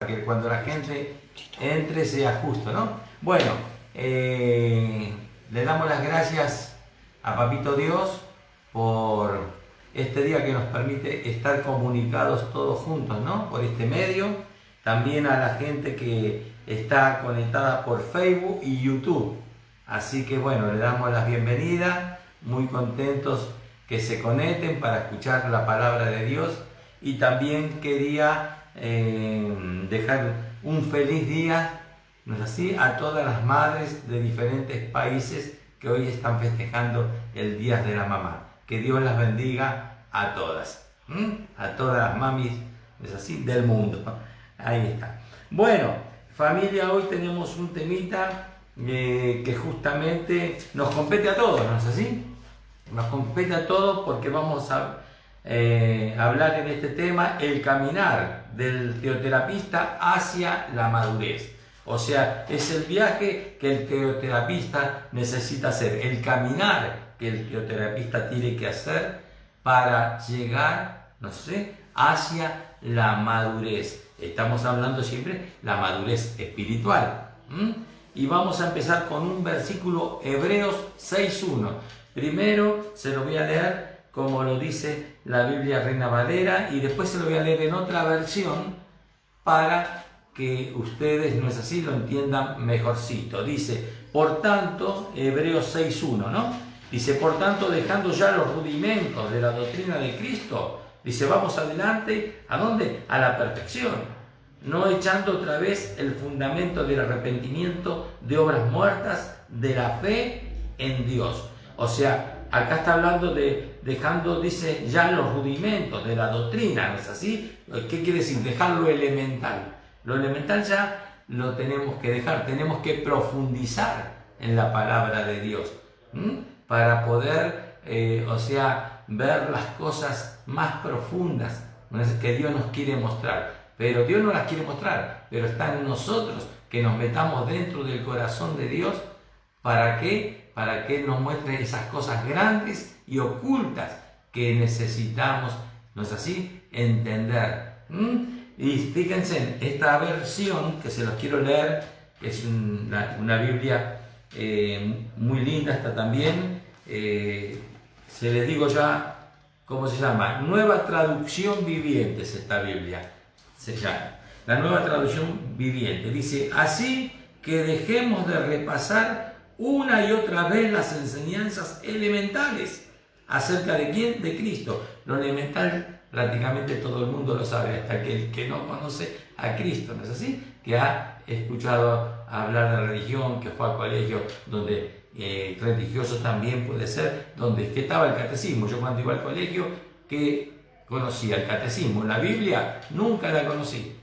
que cuando la gente entre sea justo, ¿no? Bueno, le damos las gracias a Papito Dios por este día que nos permite estar comunicados todos juntos, ¿no? Por este medio. También a la gente que está conectada por Facebook y YouTube. Así que bueno, le damos las bienvenidas, muy contentos que se conecten para escuchar la palabra de Dios. Y también quería dejar un feliz día, ¿no es así?, a todas las madres de diferentes países que hoy están festejando el Día de la Mamá. Que Dios las bendiga a todas, a todas las mamis, ¿no es así?, del mundo. Ahí está. Bueno, familia, hoy tenemos un temita que justamente nos compete a todos, ¿no es así? Nos compete a todos porque vamos a hablar en este tema el caminar del teoterapista hacia la madurez. O sea, es el viaje que el teoterapista necesita hacer, el caminar que el teoterapista tiene que hacer para llegar, no sé, hacia la madurez. Estamos hablando siempre la madurez espiritual. Y vamos a empezar con un versículo, Hebreos 6.1. Primero se lo voy a leer como lo dice la Biblia Reina Valera, y después se lo voy a leer en otra versión para que ustedes, no es así, lo entiendan mejorcito. Dice, por tanto, Hebreos 6.1, ¿no? Dice, por tanto, dejando ya los rudimentos de la doctrina de Cristo, dice, vamos adelante, ¿a dónde? A la perfección, no echando otra vez el fundamento del arrepentimiento de obras muertas, de la fe en Dios. O sea, acá está hablando de dejando, dice, ya los rudimentos de la doctrina, ¿no es así? ¿Qué quiere decir? Dejar lo elemental. Lo elemental ya lo tenemos que dejar, tenemos que profundizar en la palabra de Dios, para poder, o sea, ver las cosas más profundas, ¿no es? Que Dios nos quiere mostrar. Pero Dios no las quiere mostrar, pero está en nosotros que nos metamos dentro del corazón de Dios. ¿Para qué? Para que Él nos muestre esas cosas grandes y ocultas que necesitamos, ¿no es así?, entender. Y fíjense, esta versión que se los quiero leer, que es una Biblia muy linda, esta también, se les digo ya, ¿cómo se llama? Nueva Traducción Viviente es esta Biblia, se llama. La Nueva Traducción Viviente dice, así que dejemos de repasar una y otra vez las enseñanzas elementales. ¿Acerca de quién? De Cristo. Lo elemental prácticamente todo el mundo lo sabe, hasta que el que no conoce a Cristo, ¿no es así? Que ha escuchado hablar de religión, que fue al colegio, donde religioso también puede ser, donde que estaba el catecismo. Yo cuando iba al colegio, que conocía el catecismo, la Biblia nunca la conocí.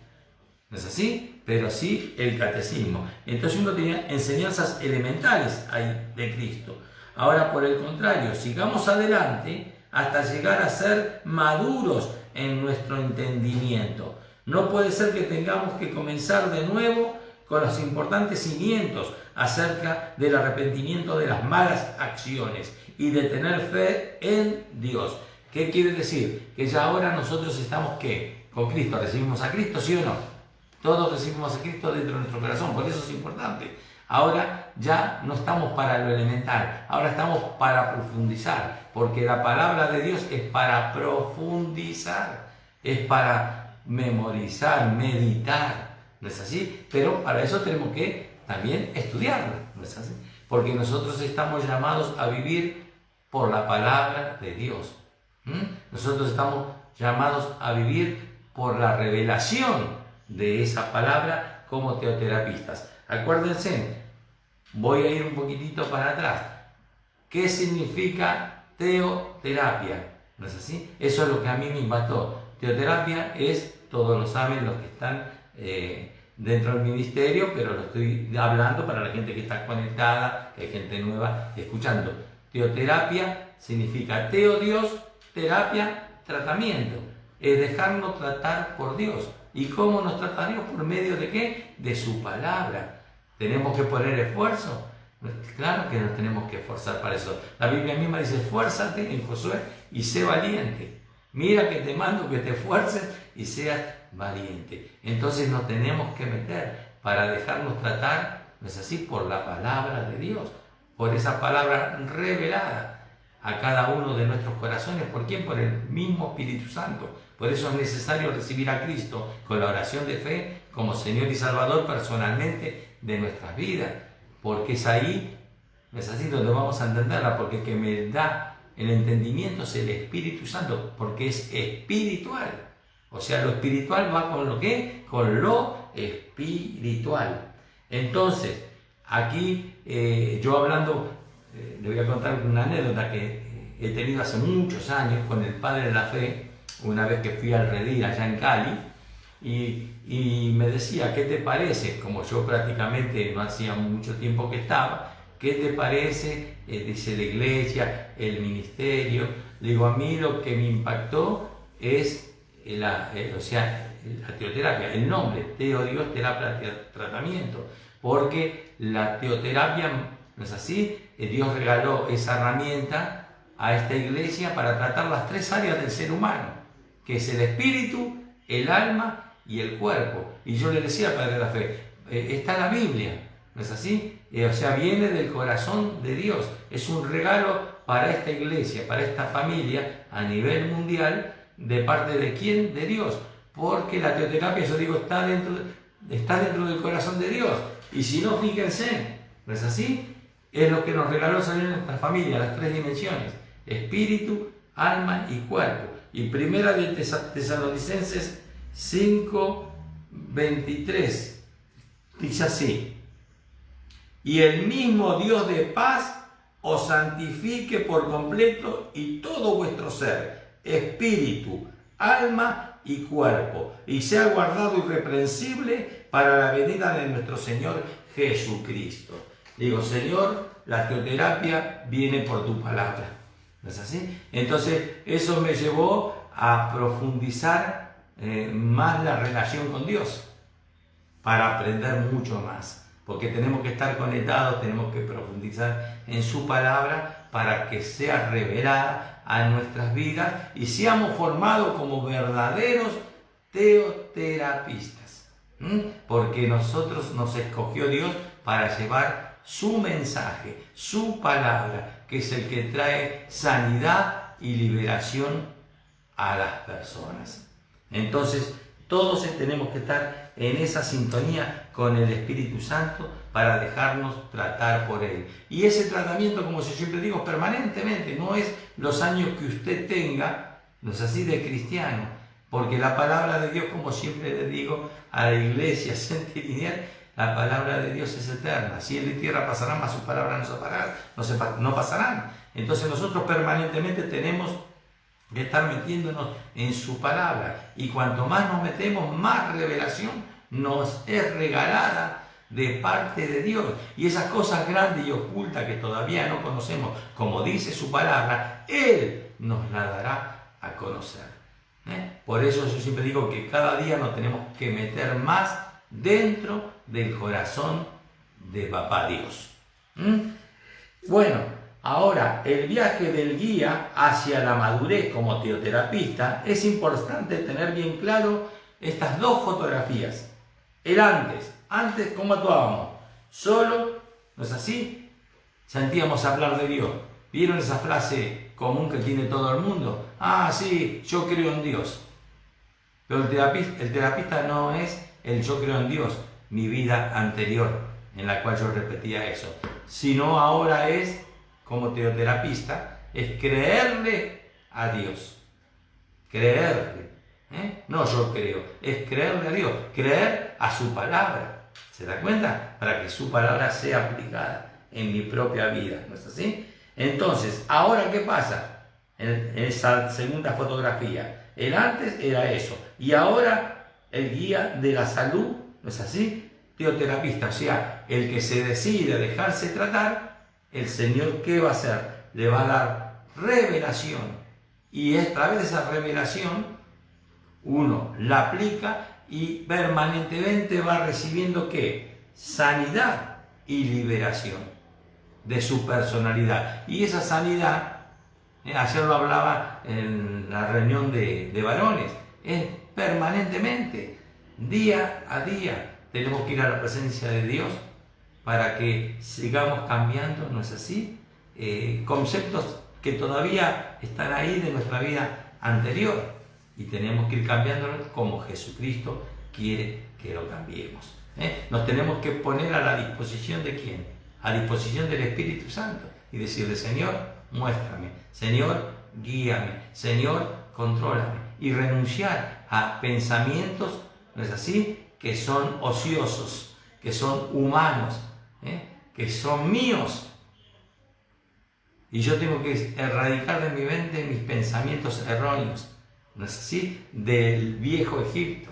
¿No es así? Pero sí el catecismo. Entonces uno tenía enseñanzas elementales ahí de Cristo. Ahora, por el contrario, sigamos adelante hasta llegar a ser maduros en nuestro entendimiento. No puede ser que tengamos que comenzar de nuevo con los importantes cimientos acerca del arrepentimiento de las malas acciones y de tener fe en Dios. ¿Qué quiere decir? Que ya ahora nosotros estamos, ¿qué? Con Cristo. ¿Recibimos a Cristo, sí o no? Todos recibimos a Cristo dentro de nuestro corazón, por eso es importante. Ahora ya no estamos para lo elemental, ahora estamos para profundizar, porque la palabra de Dios es para profundizar, es para memorizar, meditar, ¿no es así? Pero para eso tenemos que también estudiarla, ¿no es así? Porque nosotros estamos llamados a vivir por la palabra de Dios. Nosotros estamos llamados a vivir por la revelación de esa palabra como teoterapistas. Acuérdense, voy a ir un poquitito para atrás. ¿Qué significa teoterapia? ¿No es así? Eso es lo que a mí me impactó. Teoterapia es, todos lo saben los que están dentro del ministerio, pero lo estoy hablando para la gente que está conectada, que hay gente nueva escuchando. Teoterapia significa teo Dios, terapia, tratamiento. Es dejarnos tratar por Dios. ¿Y cómo nos trata Dios? ¿Por medio de qué? De su palabra. ¿Tenemos que poner esfuerzo? Claro que nos tenemos que esforzar para eso. La Biblia misma dice, esfuérzate en Josué y sé valiente. Mira que te mando que te esfuerces y seas valiente. Entonces nos tenemos que meter para dejarnos tratar, ¿no es así?, por la palabra de Dios, por esa palabra revelada a cada uno de nuestros corazones. ¿Por quién? Por el mismo Espíritu Santo. Por eso es necesario recibir a Cristo con la oración de fe como Señor y Salvador personalmente de nuestras vidas, porque es ahí, ¿no es así?, donde vamos a entenderla, porque el que me da el entendimiento es el Espíritu Santo, porque es espiritual. O sea, lo espiritual va con lo que, con lo espiritual. Entonces, aquí yo hablando, le voy a contar una anécdota que he tenido hace muchos años con el Padre de la Fe, una vez que fui al Redil allá en Cali, y me decía, ¿qué te parece? Como yo prácticamente no hacía mucho tiempo que estaba, ¿qué te parece? Dice la iglesia, el ministerio. Le digo, a mí lo que me impactó es la teoterapia, el nombre, Teo Dios, terapia, tratamiento, porque la teoterapia, ¿no es así? Dios regaló esa herramienta a esta iglesia para tratar las tres áreas del ser humano, que es el espíritu, el alma y el cuerpo. Y yo le decía al Padre de la Fe, está en la Biblia, ¿no es así? O sea, viene del corazón de Dios. Es un regalo para esta iglesia, para esta familia a nivel mundial. ¿De parte de quién? De Dios. Porque la teoterapia, yo digo, está dentro del corazón de Dios. Y si no, fíjense, ¿no es así? Es lo que nos regaló salir en nuestra familia, las tres dimensiones: espíritu, alma y cuerpo. Y primera de Tesalonicenses 5:23 dice así: y el mismo Dios de paz os santifique por completo, y todo vuestro ser, espíritu, alma y cuerpo, y sea guardado irreprensible para la venida de nuestro Señor Jesucristo. Digo, Señor, la teoterapia viene por tu palabra, ¿no es así? Entonces eso me llevó a profundizar más la relación con Dios, para aprender mucho más, porque tenemos que estar conectados, tenemos que profundizar en su palabra para que sea revelada a nuestras vidas y seamos formados como verdaderos teoterapistas, porque nosotros nos escogió Dios para llevar su mensaje, su palabra, que es el que trae sanidad y liberación a las personas. Entonces, todos tenemos que estar en esa sintonía con el Espíritu Santo para dejarnos tratar por Él. Y ese tratamiento, como yo siempre digo, permanentemente, no es los años que usted tenga, no es así, de cristiano, porque la palabra de Dios, como siempre le digo a la iglesia centenial, la palabra de Dios es eterna. Cielo y tierra pasarán, mas sus palabras no pasarán. Entonces nosotros permanentemente tenemos de estar metiéndonos en su palabra, y cuanto más nos metemos, más revelación nos es regalada de parte de Dios, y esas cosas grandes y ocultas que todavía no conocemos, como dice su palabra, Él nos la dará a conocer. Por eso yo siempre digo que cada día nos tenemos que meter más dentro del corazón de Papá Dios. Bueno, ahora, el viaje del guía hacia la madurez como teoterapista, es importante tener bien claro estas dos fotografías. El antes, ¿cómo actuábamos? Solo, ¿no es así? Sentíamos hablar de Dios. ¿Vieron esa frase común que tiene todo el mundo? Ah, sí, yo creo en Dios. Pero el terapista no es el yo creo en Dios, mi vida anterior, en la cual yo repetía eso, sino ahora es, como teoterapista, es creerle a Dios. Creerle. No yo creo, es creerle a Dios, creer a su palabra. ¿Se da cuenta? Para que su palabra sea aplicada en mi propia vida, ¿no es así? Entonces, ¿ahora qué pasa? En esa segunda fotografía, el antes era eso, y ahora el guía de la salud, ¿no es así? Teoterapista, o sea, el que se decide dejarse tratar, el Señor, ¿qué va a hacer? Le va a dar revelación, y a través de esa revelación uno la aplica y permanentemente va recibiendo ¿qué? Sanidad y liberación de su personalidad. Y esa sanidad, ayer lo hablaba en la reunión de varones, es permanentemente, día a día. Tenemos que ir a la presencia de Dios para que sigamos cambiando, ¿no es así? Conceptos que todavía están ahí de nuestra vida anterior, y tenemos que ir cambiándolos como Jesucristo quiere que lo cambiemos. Nos tenemos que poner a la disposición de ¿quién? A disposición del Espíritu Santo y decirle: Señor, muéstrame, Señor, guíame, Señor, contrólame, y renunciar a pensamientos, ¿no es así?, que son ociosos, que son humanos, que son míos. Y yo tengo que erradicar de mi mente mis pensamientos erróneos, ¿no es así?, del viejo Egipto,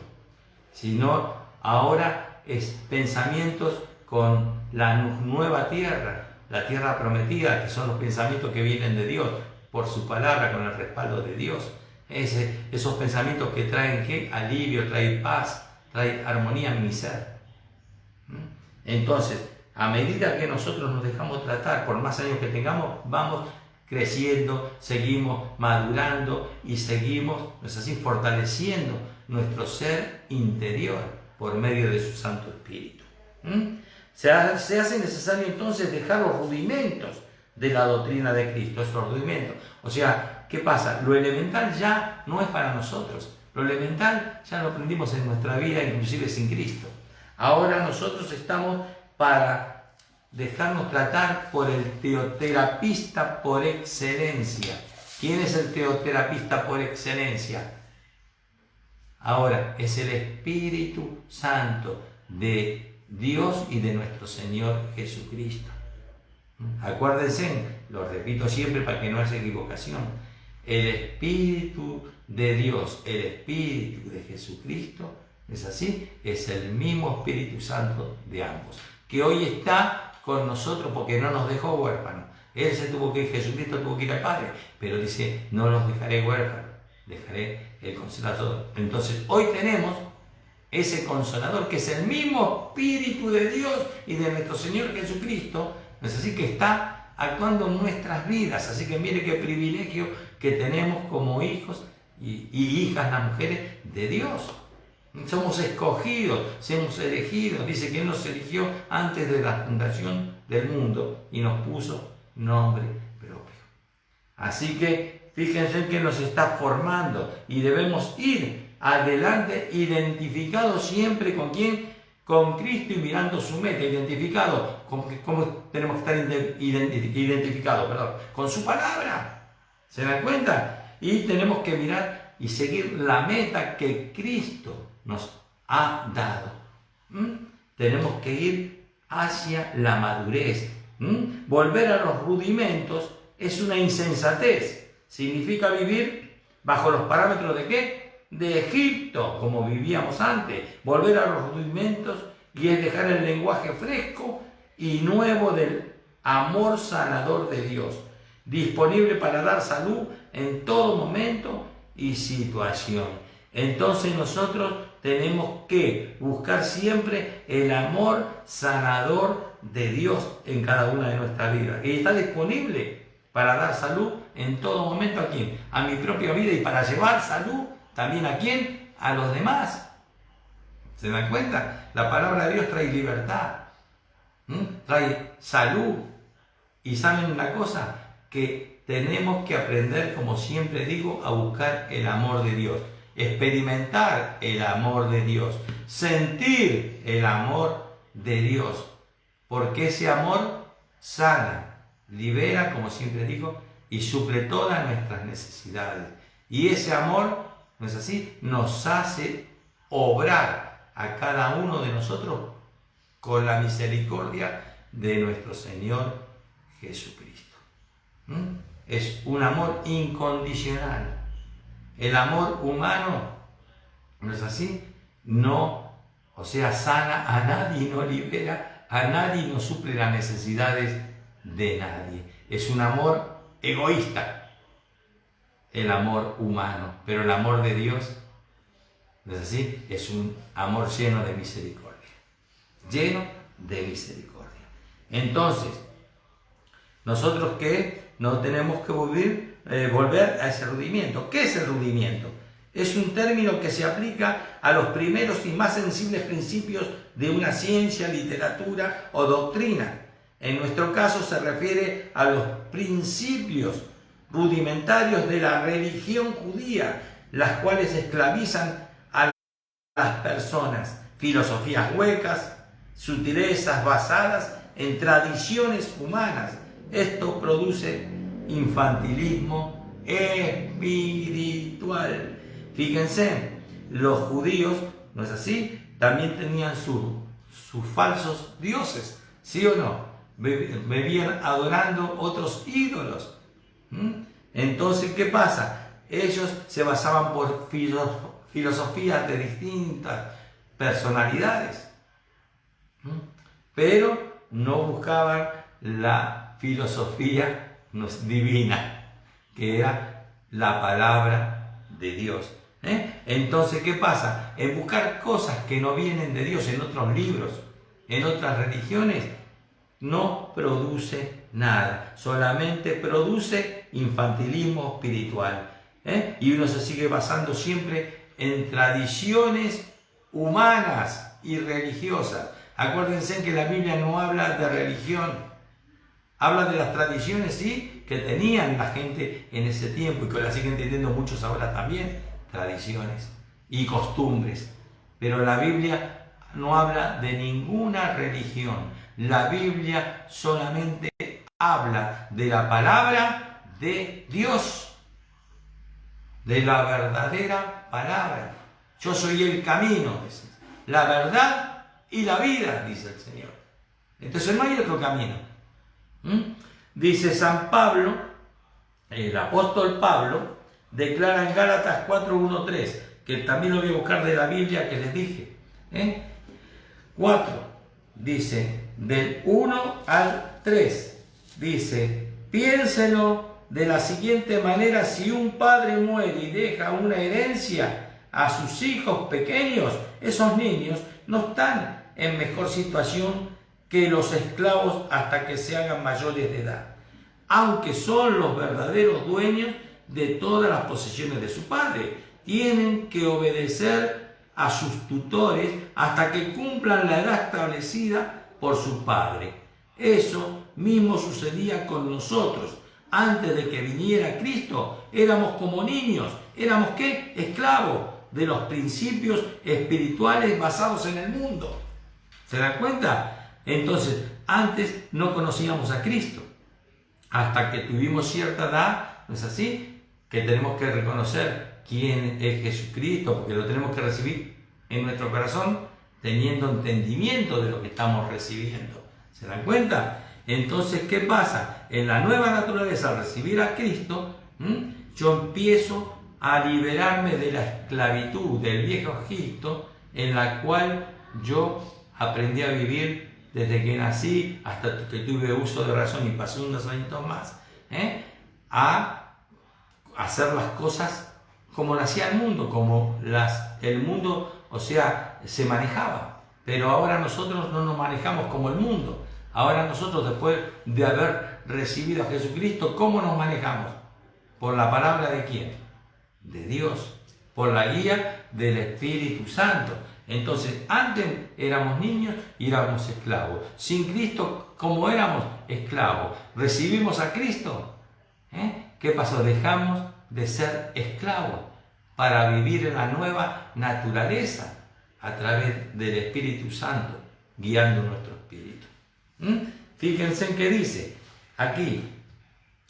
sino ahora es pensamientos con la nueva tierra, la tierra prometida, que son los pensamientos que vienen de Dios, por su palabra, con el respaldo de Dios. Esos pensamientos que traen ¿qué? Alivio, traen paz, traen armonía en mi ser. Entonces, a medida que nosotros nos dejamos tratar, por más años que tengamos, vamos creciendo, seguimos madurando y seguimos, ¿no es así?, fortaleciendo nuestro ser interior por medio de su Santo Espíritu. Se hace necesario entonces dejar los rudimentos de la doctrina de Cristo, esos rudimentos. O sea, ¿qué pasa? Lo elemental ya no es para nosotros. Lo elemental ya lo aprendimos en nuestra vida, inclusive sin Cristo. Ahora nosotros estamos para dejarnos tratar por el teoterapista por excelencia. ¿Quién es el teoterapista por excelencia? Ahora, es el Espíritu Santo de Dios y de nuestro Señor Jesucristo. Acuérdense, lo repito siempre para que no haya equivocación, el Espíritu de Dios, el Espíritu de Jesucristo, ¿es así? Es el mismo Espíritu Santo de ambos, que hoy está con nosotros porque no nos dejó huérfanos. Jesucristo tuvo que ir al Padre, pero dice: no los dejaré huérfanos, dejaré el Consolador. Entonces hoy tenemos ese Consolador, que es el mismo Espíritu de Dios y de nuestro Señor Jesucristo, ¿no es así?, que está actuando en nuestras vidas. Así que mire qué privilegio que tenemos como hijos y hijas, las mujeres de Dios. Somos escogidos, somos elegidos. Dice que Él nos eligió antes de la fundación del mundo y nos puso nombre propio. Así que fíjense que nos está formando y debemos ir adelante identificados siempre con ¿quién? Con Cristo, y mirando su meta, identificado. ¿Cómo tenemos que estar identificados? Con su palabra. ¿Se dan cuenta? Y tenemos que mirar y seguir la meta que Cristo nos ha dado. Tenemos que ir hacia la madurez. Volver a los rudimentos es una insensatez. Significa vivir bajo los parámetros ¿de qué? De Egipto, como vivíamos antes. Volver a los rudimentos, y es dejar el lenguaje fresco y nuevo del amor sanador de Dios, disponible para dar salud en todo momento y situación. Entonces nosotros tenemos que buscar siempre el amor sanador de Dios en cada una de nuestras vidas, y está disponible para dar salud en todo momento. ¿A quién? A mi propia vida, y para llevar salud también ¿a quién? A los demás. ¿Se dan cuenta? La palabra de Dios trae libertad, trae salud. Y ¿saben una cosa? Que tenemos que aprender, como siempre digo, a buscar el amor de Dios, experimentar el amor de Dios, sentir el amor de Dios, porque ese amor sana, libera, como siempre digo, y suple todas nuestras necesidades. Y ese amor, ¿no es así?, nos hace obrar a cada uno de nosotros con la misericordia de nuestro Señor Jesucristo. Es un amor incondicional. El amor humano, ¿no es así?, no, o sea, sana a nadie, no libera a nadie, no suple las necesidades de nadie. Es un amor egoísta, el amor humano, pero el amor de Dios, ¿no es así?, es un amor lleno de misericordia, lleno de misericordia. Entonces, nosotros que no tenemos que volver a ese rudimiento. ¿Qué es el rudimiento? Es un término que se aplica a los primeros y más sensibles principios de una ciencia, literatura o doctrina. En nuestro caso se refiere a los principios rudimentarios de la religión judía, las cuales esclavizan a las personas, filosofías huecas, sutilezas basadas en tradiciones humanas. Esto produce infantilismo espiritual. Fíjense, los judíos, ¿no es así?, también tenían sus falsos dioses, ¿sí o no? Vivían adorando otros ídolos. Entonces, ¿qué pasa? Ellos se basaban por filosofías de distintas personalidades, pero no buscaban la filosofía divina, que era la palabra de Dios. Entonces, ¿qué pasa? En buscar cosas que no vienen de Dios en otros libros, en otras religiones, no produce nada, solamente produce infantilismo espiritual. Y uno se sigue basando siempre en tradiciones humanas y religiosas. Acuérdense que la Biblia no habla de religión, habla de las tradiciones, sí, que tenían la gente en ese tiempo y que la siguen teniendo muchos ahora también, tradiciones y costumbres. Pero la Biblia no habla de ninguna religión. La Biblia solamente habla de la palabra de Dios, de la verdadera palabra. Yo soy el camino, la verdad y la vida, dice el Señor. Entonces no hay otro camino. Dice San Pablo, el apóstol Pablo, declara en Gálatas 4:1-3, que también lo voy a buscar de la Biblia que les dije. 4, dice, del 1 al 3, dice, piénselo de la siguiente manera: si un padre muere y deja una herencia a sus hijos pequeños, esos niños no están en mejor situación que los esclavos hasta que se hagan mayores de edad, aunque son los verdaderos dueños de todas las posesiones de su padre. Tienen que obedecer a sus tutores hasta que cumplan la edad establecida por su padre. Eso mismo sucedía con nosotros. Antes de que viniera Cristo, éramos como niños. ¿Éramos qué? Esclavos de los principios espirituales basados en el mundo. ¿Se dan cuenta? Entonces, antes no conocíamos a Cristo. Hasta que tuvimos cierta edad, ¿no es así?, que tenemos que reconocer quién es Jesucristo, porque lo tenemos que recibir en nuestro corazón, teniendo entendimiento de lo que estamos recibiendo. ¿Se dan cuenta? Entonces, ¿qué pasa? En la nueva naturaleza, al recibir a Cristo, yo empiezo a liberarme de la esclavitud del viejo Egipto, en la cual yo aprendí a vivir desde que nací hasta que tuve uso de razón y pasé unos años más, a hacer las cosas como lo hacía el mundo, como el mundo, o sea, se manejaba. Pero ahora nosotros no nos manejamos como el mundo. Ahora nosotros, después de haber recibido a Jesucristo, ¿cómo nos manejamos? ¿Por la palabra de quién? De Dios, por la guía del Espíritu Santo. Entonces, antes éramos niños y éramos esclavos. Sin Cristo, ¿cómo éramos? Esclavos. ¿Recibimos a Cristo? ¿Qué pasó? Dejamos de ser esclavos para vivir en la nueva naturaleza a través del Espíritu Santo, guiando nuestro espíritu. Fíjense en qué dice aquí,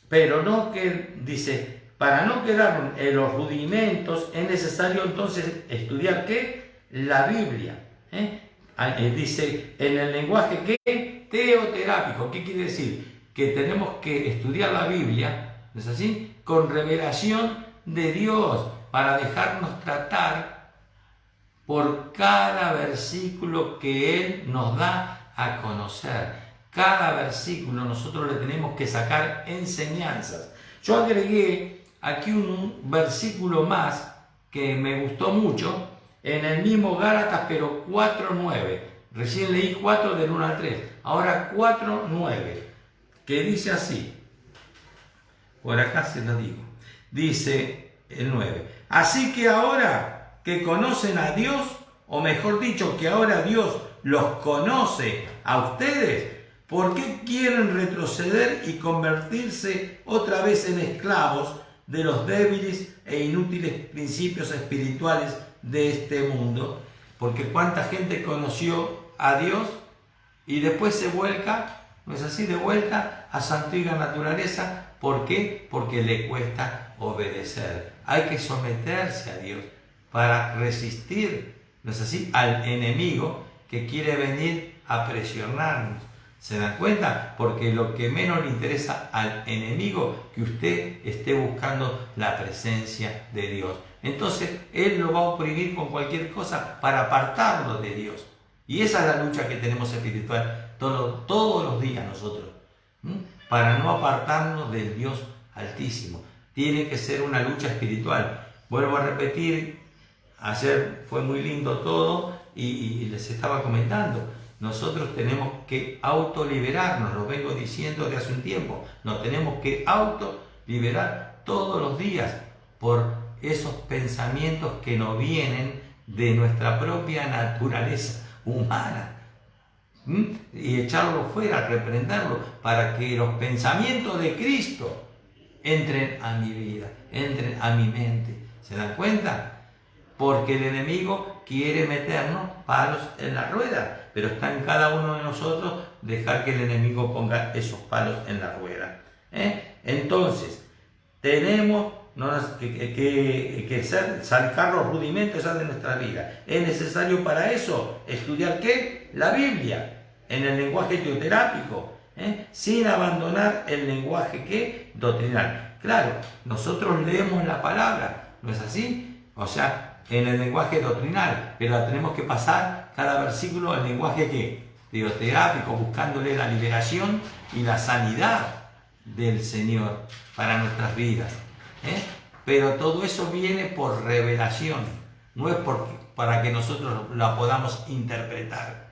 pero no que dice, para no quedar en los rudimentos es necesario entonces estudiar ¿qué? La Biblia. Dice en el lenguaje ¿qué? Teoterápico. ¿Qué quiere decir? Que tenemos que estudiar la Biblia, ¿no es así?, con revelación de Dios, para dejarnos tratar por cada versículo que Él nos da a conocer. Cada versículo nosotros le tenemos que sacar enseñanzas. Yo agregué aquí un versículo más que me gustó mucho, en el mismo Gálatas, pero 4:9. Recién leí 4 del 1 al 3. Ahora 4:9, que dice así. Por acá se lo digo. Dice el 9. así que ahora que conocen a Dios, o mejor dicho, que ahora Dios los conoce a ustedes, ¿por qué quieren retroceder y convertirse otra vez en esclavos de los débiles e inútiles principios espirituales de este mundo? Porque cuánta gente conoció a Dios y después se vuelca, ¿no es así?, de vuelta a su antigua naturaleza. ¿Por qué? Porque le cuesta obedecer. Hay que someterse a Dios para resistir, ¿no es así?, al enemigo que quiere venir a presionarnos. ¿Se dan cuenta? Porque lo que menos le interesa al enemigo que usted esté buscando la presencia de Dios. Entonces, él lo va a oprimir con cualquier cosa para apartarlo de Dios. Y esa es la lucha que tenemos espiritual todos los días nosotros, para no apartarnos del Dios Altísimo. Tiene que ser una lucha espiritual. Vuelvo a repetir, ayer fue muy lindo todo y les estaba comentando. Nosotros tenemos que autoliberarnos, lo vengo diciendo de hace un tiempo. Nos tenemos que autoliberar todos los días por esos pensamientos que nos vienen de nuestra propia naturaleza humana. Y echarlo fuera, reprenderlo, para que los pensamientos de Cristo entren a mi vida, entren a mi mente. ¿Se dan cuenta? Porque el enemigo quiere meternos palos en la rueda, pero está en cada uno de nosotros dejar que el enemigo ponga esos palos en la rueda. Entonces, tenemos que sacar los rudimentos de nuestra vida. Es necesario para eso estudiar ¿qué? La Biblia, en el lenguaje teoterápico, sin abandonar el lenguaje ¿qué? Doctrinal. Claro, nosotros leemos la palabra, ¿no es así? O sea, en el lenguaje doctrinal, pero tenemos que pasar cada versículo al lenguaje ¿qué? Teoterápico, buscándole la liberación y la sanidad del Señor para nuestras vidas. Pero todo eso viene por revelación, no es para que nosotros la podamos interpretar.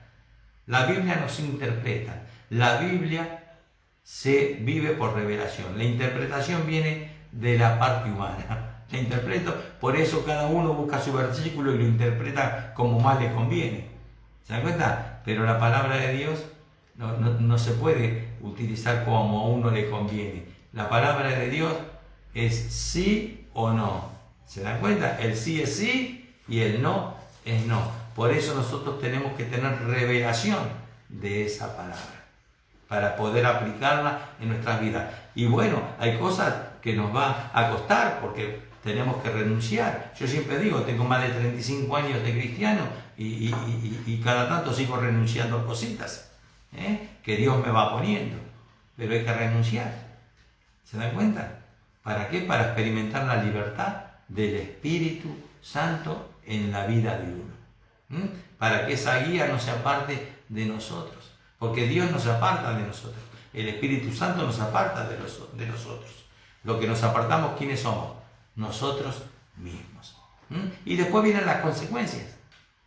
La Biblia no se interpreta, la Biblia se vive por revelación. La interpretación viene de la parte humana. La interpreto, por eso cada uno busca su versículo y lo interpreta como más le conviene. ¿Se dan cuenta? Pero la palabra de Dios no se puede utilizar como a uno le conviene. La palabra de Dios es sí o no. ¿Se dan cuenta? El sí es sí y el no es no. Por eso nosotros tenemos que tener revelación de esa palabra para poder aplicarla en nuestras vidas. Y bueno, hay cosas que nos va a costar porque tenemos que renunciar. Yo siempre digo, tengo más de 35 años de cristiano y cada tanto sigo renunciando a cositas que Dios me va poniendo. Pero hay que renunciar. ¿Se dan cuenta? ¿Para qué? Para experimentar la libertad del Espíritu Santo en la vida de uno. Para que esa guía no se aparte de nosotros. Porque Dios nos aparta de nosotros. El Espíritu Santo nos aparta de nosotros. Lo que nos apartamos, ¿quiénes somos? Nosotros mismos. Y después vienen las consecuencias.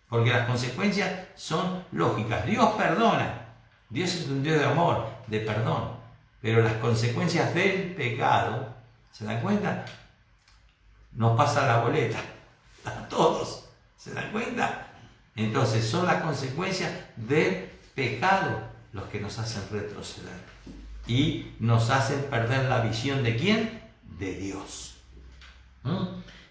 Porque las consecuencias son lógicas. Dios perdona. Dios es un Dios de amor, de perdón. Pero las consecuencias del pecado, ¿se dan cuenta? Nos pasa la boleta a todos. ¿Se dan cuenta? Entonces son las consecuencias del pecado los que nos hacen retroceder. Y nos hacen perder la visión ¿de quién? De Dios.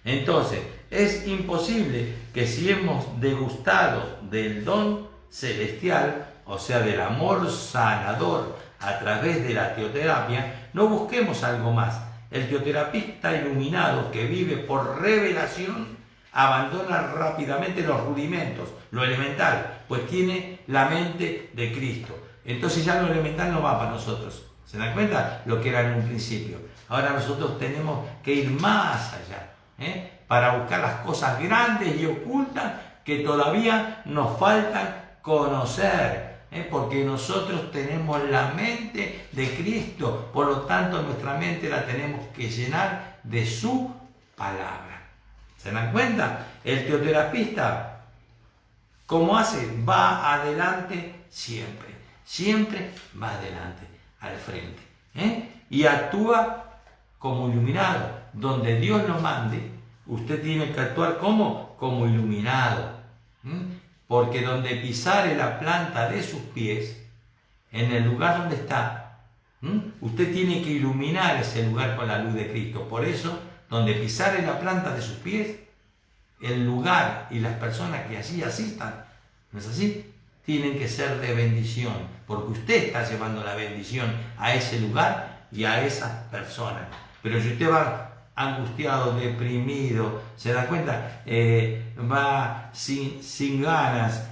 Entonces, es imposible que si hemos degustado del don celestial, o sea, del amor sanador a través de la teoterapia, no busquemos algo más. El teoterapista iluminado que vive por revelación abandona rápidamente los rudimentos, lo elemental, pues tiene la mente de Cristo. Entonces ya lo elemental no va para nosotros. ¿Se dan cuenta? Lo que era en un principio. Ahora nosotros tenemos que ir más allá, para buscar las cosas grandes y ocultas que todavía nos faltan conocer, porque nosotros tenemos la mente de Cristo, por lo tanto nuestra mente la tenemos que llenar de su palabra. ¿Se dan cuenta? El teoterapista, ¿cómo hace? Va adelante siempre, siempre va adelante, al frente, y actúa como iluminado, donde Dios lo mande, usted tiene que actuar como iluminado. Porque donde pisare la planta de sus pies, en el lugar donde está, usted tiene que iluminar ese lugar con la luz de Cristo. Por eso, donde pisare la planta de sus pies, el lugar y las personas que allí asistan, ¿no es así?, tienen que ser de bendición, porque usted está llevando la bendición a ese lugar y a esas personas. Pero si usted va angustiado, deprimido, se da cuenta, va sin ganas,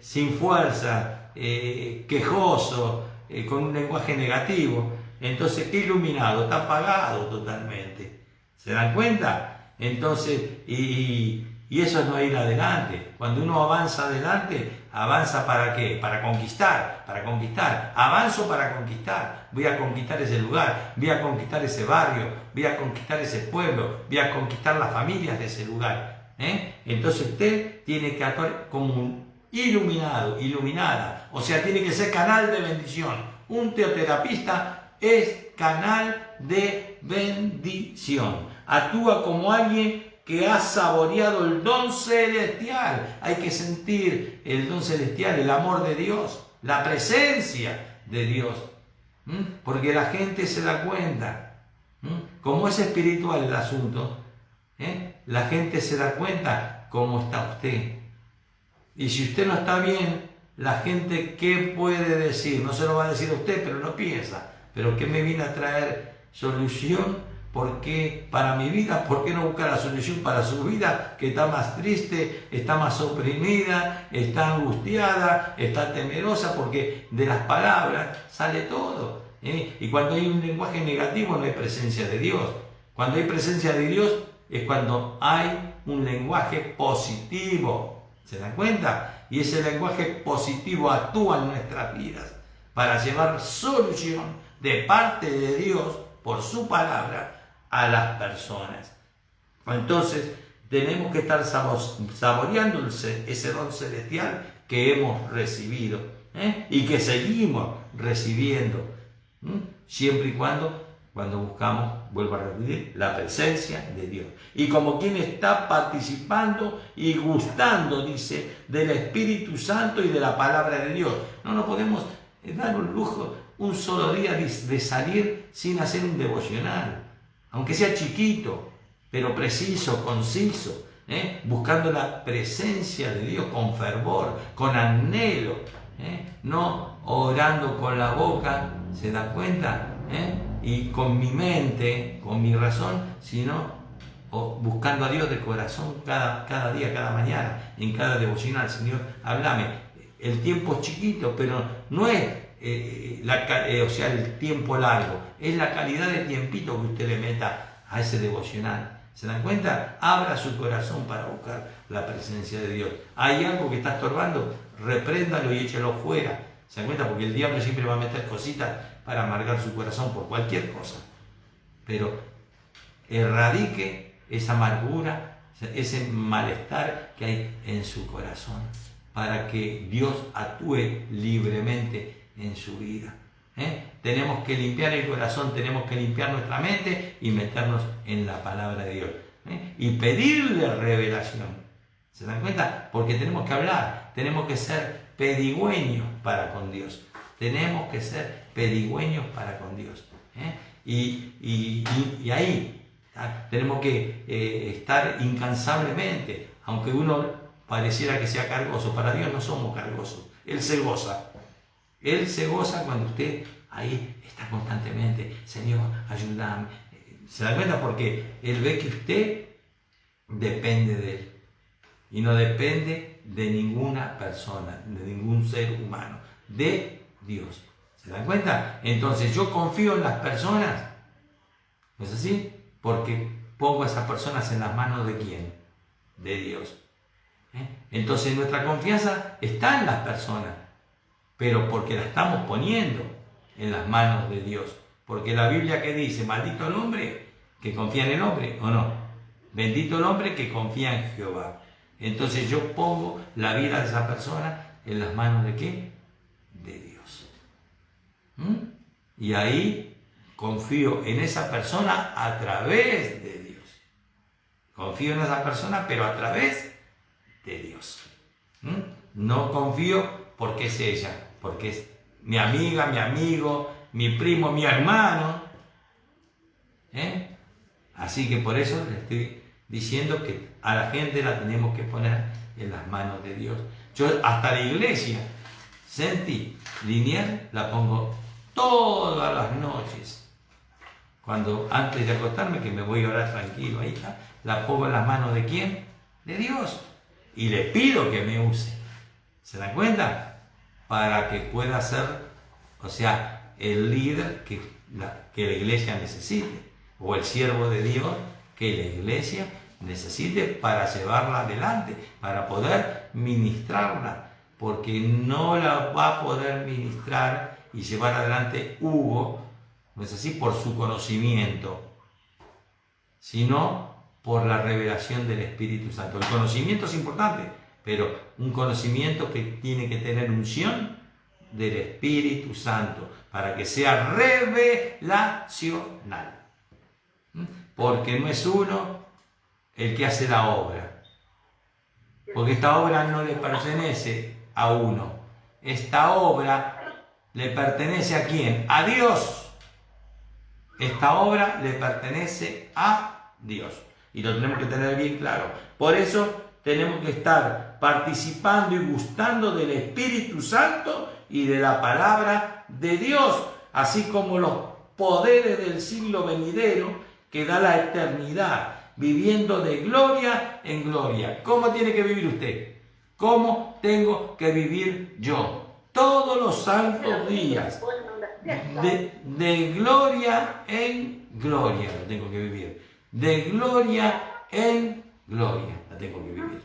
sin fuerza, quejoso, con un lenguaje negativo, entonces ¿qué iluminado? Está apagado totalmente. ¿Se dan cuenta? Entonces, y eso es no ir adelante. Cuando uno avanza adelante, avanza ¿para qué? Para conquistar. Avanzo para conquistar. Voy a conquistar ese lugar, voy a conquistar ese barrio, voy a conquistar ese pueblo, voy a conquistar las familias de ese lugar. Entonces usted tiene que actuar como un iluminado, iluminada. O sea, tiene que ser canal de bendición. Un teoterapista es canal de bendición. Actúa como alguien que ha saboreado el don celestial. Hay que sentir el don celestial, el amor de Dios, la presencia de Dios. Porque la gente se da cuenta. Como es espiritual el asunto, la gente se da cuenta cómo está usted. Y si usted no está bien, la gente, ¿qué puede decir? No se lo va a decir a usted, pero no piensa. ¿Pero qué me viene a traer solución? ¿Por qué para mi vida? ¿Por qué no buscar la solución para su vida, que está más triste, está más oprimida, está angustiada, está temerosa? Porque de las palabras sale todo. Y cuando hay un lenguaje negativo no hay presencia de Dios. Cuando hay presencia de Dios es cuando hay un lenguaje positivo. ¿Se dan cuenta? Y ese lenguaje positivo actúa en nuestras vidas para llevar solución de parte de Dios por su palabra a las personas. Entonces tenemos que estar saboreando ese don celestial que hemos recibido, y que seguimos recibiendo, siempre y cuando buscamos, vuelvo a repetir, la presencia de Dios. Y como quien está participando y gustando, dice, del Espíritu Santo y de la palabra de Dios. No nos podemos dar un lujo un solo día de salir sin hacer un devocional, aunque sea chiquito, pero preciso, conciso, buscando la presencia de Dios con fervor, con anhelo, no orando con la boca, ¿se da cuenta? Y con mi mente, con mi razón, sino buscando a Dios de corazón cada día, cada mañana, en cada devocional. Señor, háblame. El tiempo es chiquito, pero no es el tiempo largo, es la calidad de tiempito que usted le meta a ese devocional. ¿Se dan cuenta? Abra su corazón para buscar la presencia de Dios. Hay algo que está estorbando, repréndalo y échelo fuera. ¿Se dan cuenta? Porque el diablo siempre va a meter cositas para amargar su corazón por cualquier cosa. Pero erradique esa amargura, ese malestar que hay en su corazón, para que Dios actúe libremente en su vida. Tenemos que limpiar el corazón, tenemos que limpiar nuestra mente y meternos en la palabra de Dios, y pedirle revelación. ¿Se dan cuenta? Porque tenemos que hablar, tenemos que ser pedigüeños para con Dios. Tenemos que ser pedigüeños para con Dios. Y ahí tenemos que estar incansablemente, aunque uno pareciera que sea cargoso. Para Dios no somos cargosos. Él se goza. Él se goza cuando usted ahí está constantemente. Señor, ayúdame. ¿Se da cuenta? Porque Él ve que usted depende de Él. Y no depende de ninguna persona, de ningún ser humano. De Dios. ¿Se dan cuenta? Entonces yo confío en las personas. ¿No es así? Porque pongo a esas personas en las manos de ¿quién? De Dios. Entonces nuestra confianza está en las personas, pero porque la estamos poniendo en las manos de Dios. Porque la Biblia, ¿qué dice? Maldito el hombre que confía en el hombre, ¿o no? Bendito el hombre que confía en Jehová. Entonces yo pongo la vida de esa persona en las manos de ¿qué? De Dios. Y ahí confío en esa persona a través de Dios. Confío en esa persona, pero a través de Dios. No confío porque es ella, porque es mi amiga, mi amigo, mi primo, mi hermano. Así que por eso le estoy diciendo que a la gente la tenemos que poner en las manos de Dios. Yo hasta la iglesia, Senti Linier, la pongo todas las noches. Cuando antes de acostarme, que me voy a orar tranquilo, ahí está, la pongo en las manos ¿de quién? De Dios. Y le pido que me use. ¿Se dan cuenta? Para que pueda ser, o sea, el líder que la iglesia necesite, o el siervo de Dios que la iglesia necesite para llevarla adelante, para poder ministrarla, porque no la va a poder ministrar y llevar adelante Hugo, no es así, por su conocimiento, sino por la revelación del Espíritu Santo. El conocimiento es importante, pero un conocimiento que tiene que tener unción del Espíritu Santo, para que sea revelacional. Porque no es uno el que hace la obra, porque esta obra no le pertenece a uno, esta obra le pertenece ¿a quién? A Dios. Esta obra le pertenece a Dios, y lo tenemos que tener bien claro. Por eso tenemos que estar participando y gustando del Espíritu Santo y de la palabra de Dios, así como los poderes del siglo venidero que da la eternidad, viviendo de gloria en gloria. ¿Cómo tiene que vivir usted? ¿Cómo tengo que vivir yo? Todos los santos días, de gloria en gloria la tengo que vivir. De gloria en gloria la tengo que vivir.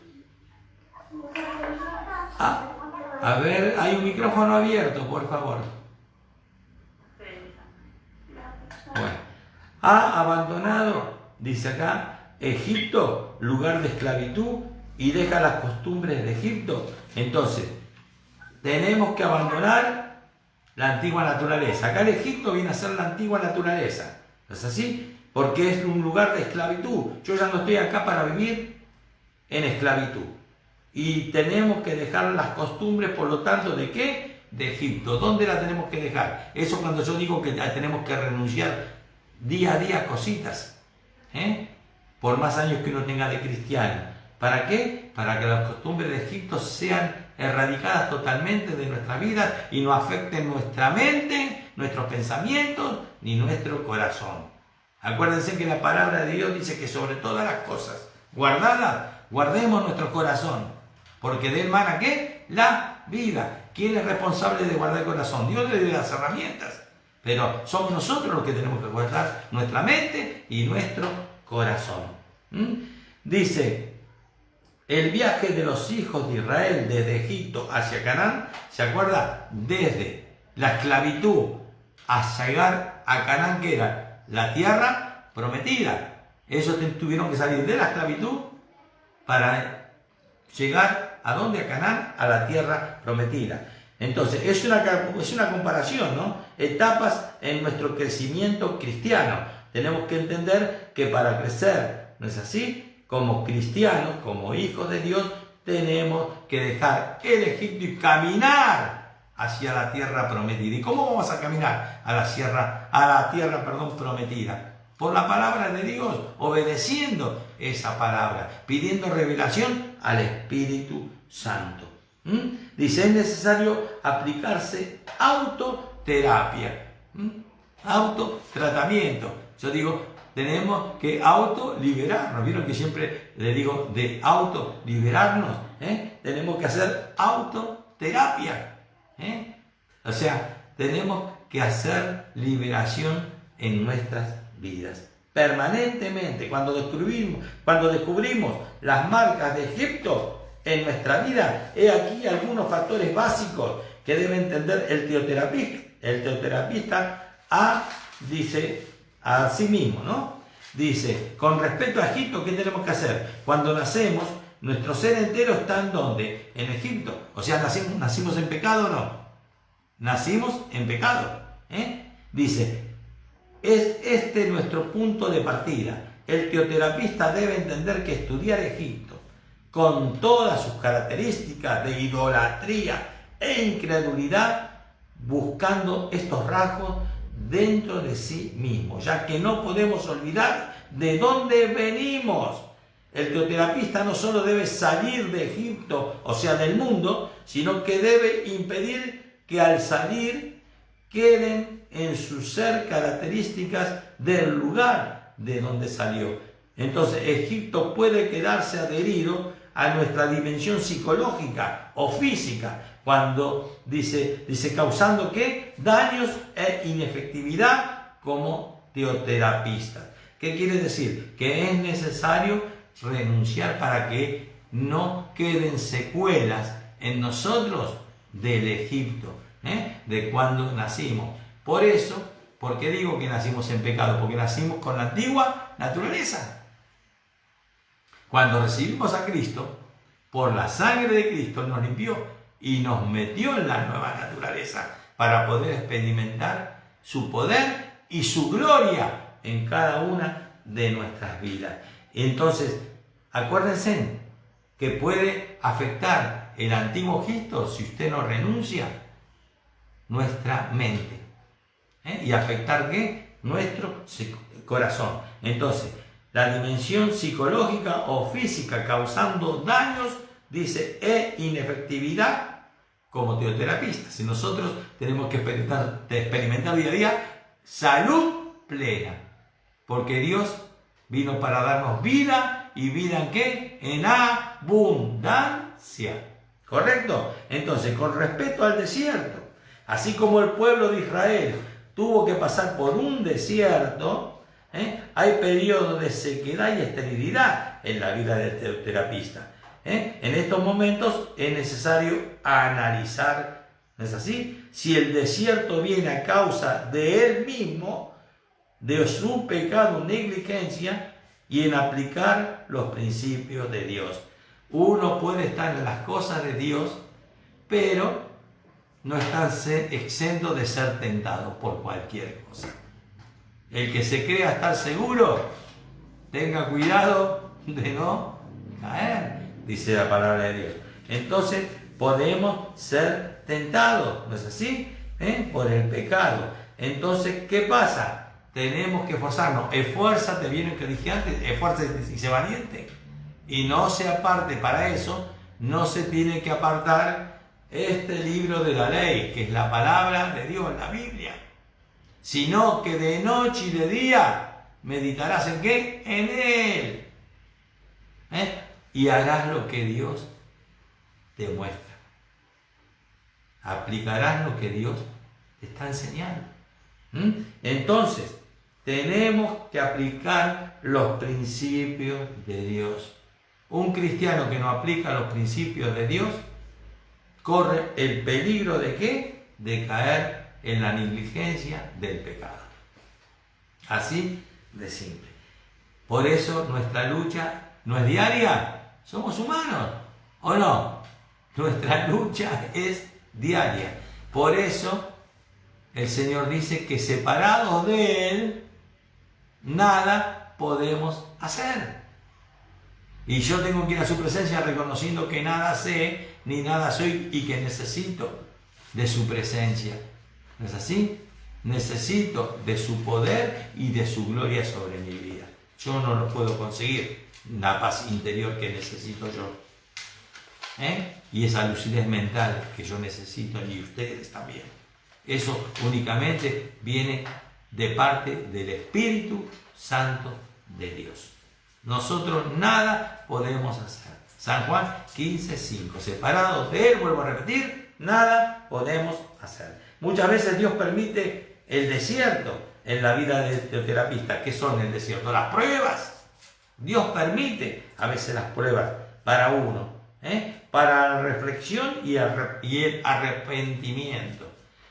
A ver, hay un micrófono abierto, por favor. Bueno. Ha abandonado, dice acá, Egipto, lugar de esclavitud, y deja las costumbres de Egipto. Entonces, tenemos que abandonar la antigua naturaleza. Acá el Egipto viene a ser la antigua naturaleza. ¿No es así? Porque es un lugar de esclavitud. Yo ya no estoy acá para vivir en esclavitud. Y tenemos que dejar las costumbres, por lo tanto, ¿de qué? De Egipto. ¿Dónde la tenemos que dejar? Eso cuando yo digo que tenemos que renunciar día a día cositas, por más años que uno tenga de cristiano. ¿Para qué? Para que las costumbres de Egipto sean erradicadas totalmente de nuestra vida y no afecten nuestra mente, nuestros pensamientos ni nuestro corazón. Acuérdense que la palabra de Dios dice que sobre todas las cosas guardadas, guardemos nuestro corazón, porque de él mana ¿qué? La vida. ¿Quién es responsable de guardar el corazón? Dios le dio las herramientas. Pero somos nosotros los que tenemos que guardar nuestra mente y nuestro corazón. Dice, el viaje de los hijos de Israel desde Egipto hacia Canaán, ¿se acuerda? Desde la esclavitud a llegar a Canaán, que era la tierra prometida. Ellos tuvieron que salir de la esclavitud para llegar ¿a dónde? A Canaán, a la tierra prometida. Entonces, es una comparación, ¿no? Etapas en nuestro crecimiento cristiano. Tenemos que entender que para crecer, ¿no es así? Como cristianos, como hijos de Dios, tenemos que dejar el Egipto y caminar hacia la tierra prometida. ¿Y cómo vamos a caminar a la tierra prometida? Por la palabra de Dios, obedeciendo esa palabra, pidiendo revelación al Espíritu Santo. Dice, es necesario aplicarse autoterapia, autotratamiento. Yo digo, tenemos que autoliberarnos. ¿Vieron que siempre le digo de autoliberarnos? Tenemos que hacer autoterapia. O sea, tenemos que hacer liberación en nuestras vidas. Permanentemente, cuando descubrimos las marcas de Egipto en nuestra vida, he aquí algunos factores básicos que debe entender el teoterapista. El teoterapista dice a sí mismo, ¿no? Dice, con respecto a Egipto, ¿qué tenemos que hacer? Cuando nacemos, nuestro ser entero está ¿en dónde? En Egipto. O sea, ¿nacimos en pecado o no? Nacimos en pecado. Dice, es este nuestro punto de partida. el teoterapista debe entender que estudiar Egipto, con todas sus características de idolatría e incredulidad, buscando estos rasgos dentro de sí mismo, ya que no podemos olvidar de dónde venimos. El teoterapista no solo debe salir de Egipto, o sea, del mundo, sino que debe impedir que al salir queden en su ser características del lugar de donde salió. Entonces, Egipto puede quedarse adherido a nuestra dimensión psicológica o física, cuando dice causando ¿qué? Daños e inefectividad como teoterapista. ¿Qué quiere decir? Que es necesario renunciar para que no queden secuelas en nosotros del Egipto, de cuando nacimos. Por eso, ¿por qué digo que nacimos en pecado? Porque nacimos con la antigua naturaleza. Cuando recibimos a Cristo, por la sangre de Cristo nos limpió y nos metió en la nueva naturaleza para poder experimentar su poder y su gloria en cada una de nuestras vidas. Entonces, acuérdense que puede afectar el antiguo Egipto, si usted no renuncia, nuestra mente. ¿Y afectar qué? Nuestro corazón. Entonces, la dimensión psicológica o física causando daños, dice, e inefectividad como teoterapista. Si nosotros tenemos que experimentar día a día salud plena, porque Dios vino para darnos vida, y vida ¿en qué? En abundancia. ¿Correcto? Entonces, con respecto al desierto, así como el pueblo de Israel tuvo que pasar por un desierto, hay periodos de sequedad y esterilidad en la vida del teoterapista. En estos momentos es necesario analizar, ¿no es así?, si el desierto viene a causa de él mismo, de su pecado o negligencia, y en aplicar los principios de Dios. Uno puede estar en las cosas de Dios, pero no está exento de ser tentado por cualquier cosa. El que se crea estar seguro, tenga cuidado de no caer, dice la palabra de Dios. Entonces podemos ser tentados, ¿no es así? Por el pecado. Entonces, ¿qué pasa? Tenemos que esforzarnos. Esfuérzate, bien que dije antes, esfuérzate y sé valiente. Y no se aparte, para eso no se tiene que apartar este libro de la ley, que es la palabra de Dios, la Biblia, sino que de noche y de día meditarás ¿en qué? En él. Y harás lo que Dios te muestra. Aplicarás lo que Dios te está enseñando. Entonces, tenemos que aplicar los principios de Dios. Un cristiano que no aplica los principios de Dios corre el peligro de ¿qué? De caer en la negligencia del pecado. Así de simple. Por eso nuestra lucha no es diaria. Somos humanos, ¿o no? Nuestra lucha es diaria. Por eso el Señor dice que separados de Él, nada podemos hacer. Y yo tengo que ir a su presencia reconociendo que nada sé, ni nada soy, y que necesito de su presencia. ¿No es así? Necesito de su poder y de su gloria sobre mi vida. Yo no lo puedo conseguir, la paz interior que necesito yo. Y esa lucidez mental que yo necesito, y ustedes también. Eso únicamente viene de parte del Espíritu Santo de Dios. Nosotros nada podemos hacer. San Juan 15:5. Separados de Él, vuelvo a repetir, nada podemos hacer. Muchas veces Dios permite el desierto en la vida del teoterapista. ¿Qué son el desierto? Las pruebas. Dios permite a veces las pruebas para uno, para la reflexión y el arrepentimiento.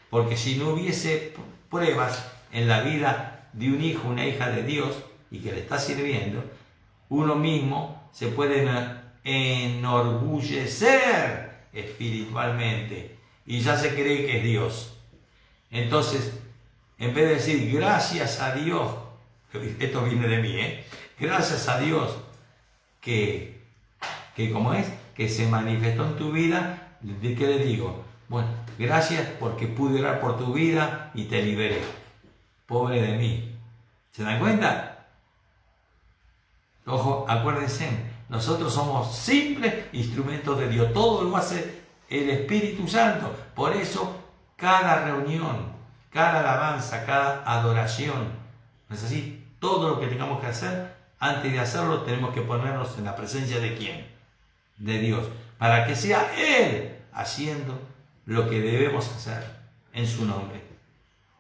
Porque si no hubiese pruebas en la vida de un hijo, una hija de Dios y que le está sirviendo, uno mismo se puede enorgullecer espiritualmente y ya se cree que es Dios. Entonces, en vez de decir gracias a Dios, esto viene de mí, Gracias a Dios que ¿cómo es? Que se manifestó en tu vida. ¿De qué le digo? Bueno, gracias porque pude orar por tu vida y te liberé. Pobre de mí. ¿Se dan cuenta? Ojo, acuérdense, nosotros somos simples instrumentos de Dios. Todo lo hace el Espíritu Santo. Por eso, cada reunión, cada alabanza, cada adoración, ¿no es así? Todo lo que tengamos que hacer, antes de hacerlo, tenemos que ponernos en la presencia de ¿quién? De Dios. Para que sea Él haciendo lo que debemos hacer en su nombre.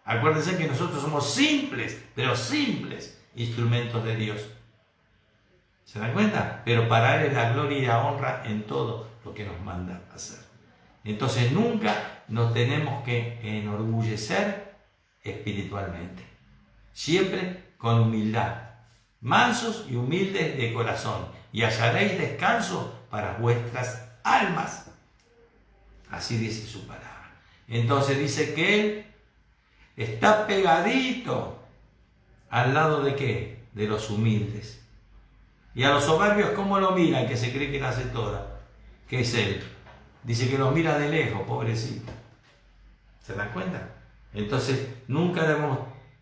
Acuérdense que nosotros somos simples, pero simples instrumentos de Dios. ¿Se dan cuenta? Pero para Él es la gloria y la honra en todo lo que nos manda hacer. Entonces nunca nos tenemos que enorgullecer espiritualmente. Siempre con humildad. Mansos y humildes de corazón. Y hallaréis descanso para vuestras almas. Así dice su palabra. Entonces dice que Él está pegadito al lado de ¿qué? De los humildes. Y a los soberbios, ¿cómo lo mira el que se cree que la hace toda? ¿Qué es Él? Dice que lo mira de lejos, pobrecito. ¿Se dan cuenta? Entonces, nunca debemos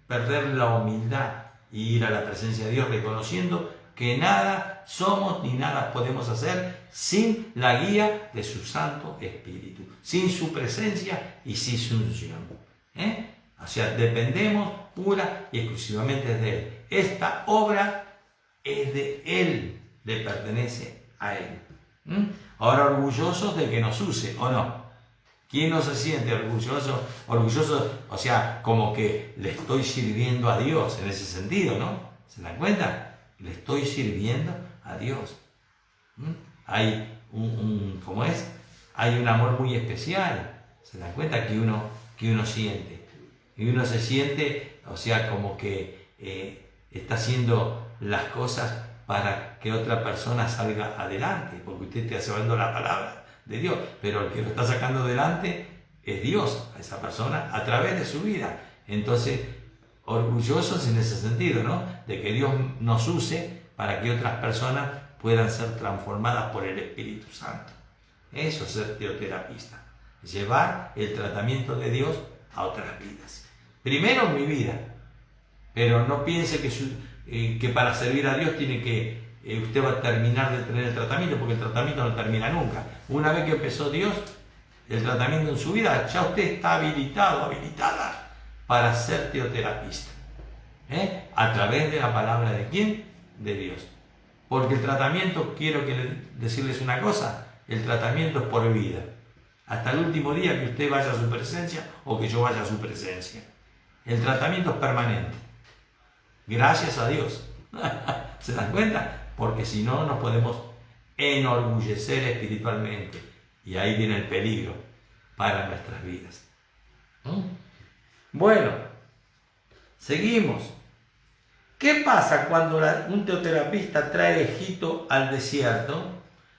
perder la humildad y ir a la presencia de Dios reconociendo que nada somos ni nada podemos hacer sin la guía de su Santo Espíritu, sin su presencia y sin su unción. O sea, dependemos pura y exclusivamente de Él. Esta obra es de Él, le pertenece a Él. Ahora, orgullosos de que nos use, ¿o no? ¿Quién no se siente orgulloso? Orgulloso, o sea, como que le estoy sirviendo a Dios en ese sentido, ¿no? ¿Se dan cuenta? Le estoy sirviendo a Dios. Hay ¿cómo es? Hay un amor muy especial. ¿Se dan cuenta? Que uno siente. Y uno se siente, o sea, como que está haciendo las cosas para que otra persona salga adelante, porque usted está llevando la palabra de Dios, pero el que lo está sacando adelante es Dios, a esa persona, a través de su vida. Entonces, orgullosos en ese sentido, ¿no? De que Dios nos use para que otras personas puedan ser transformadas por el Espíritu Santo. Eso es ser teoterapista, llevar el tratamiento de Dios a otras vidas. Primero mi vida, pero no piense que para servir a Dios tiene que usted va a terminar de tener el tratamiento, porque el tratamiento no termina nunca. Una vez que empezó Dios, el tratamiento en su vida, ya usted está habilitado, habilitada para ser teoterapista. A través de la palabra de ¿quién? De Dios. Porque el tratamiento, quiero decirles una cosa, el tratamiento es por vida. Hasta el último día que usted vaya a su presencia o que yo vaya a su presencia. El tratamiento es permanente. Gracias a Dios. ¿Se dan cuenta? Porque si no, nos podemos enorgullecer espiritualmente. Y ahí viene el peligro para nuestras vidas. Bueno, seguimos. ¿Qué pasa cuando un teoterapista trae Egipto al desierto?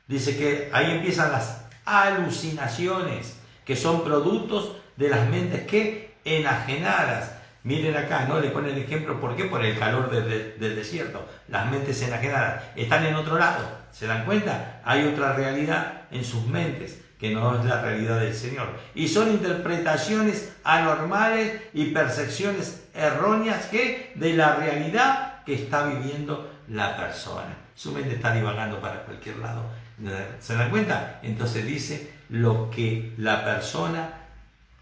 Dice que ahí empiezan las alucinaciones, que son productos de las mentes que enajenadas. Miren acá, ¿no? Le pone el ejemplo, ¿por qué? Por el calor del desierto. Las mentes enajenadas están en otro lado. ¿Se dan cuenta? Hay otra realidad en sus mentes que no es la realidad del Señor. Y son interpretaciones anormales y percepciones erróneas que de la realidad que está viviendo la persona. Su mente está divagando para cualquier lado. ¿Se dan cuenta? Entonces dice lo que la persona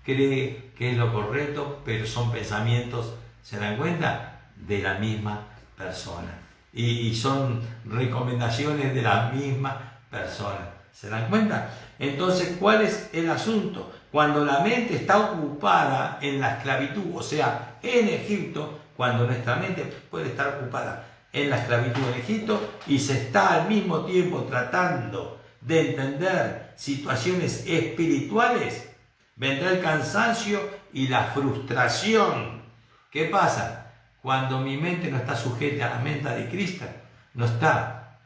cree que es lo correcto, pero son pensamientos, ¿se dan cuenta? De la misma persona. Y son recomendaciones de la misma persona. ¿Se dan cuenta? Entonces, ¿cuál es el asunto? Cuando la mente está ocupada en la esclavitud, o sea, en Egipto, cuando nuestra mente puede estar ocupada en la esclavitud en Egipto y se está al mismo tiempo tratando de entender situaciones espirituales, vendrá el cansancio y la frustración. ¿Qué pasa? Cuando mi mente no está sujeta a la mente de Cristo, no está,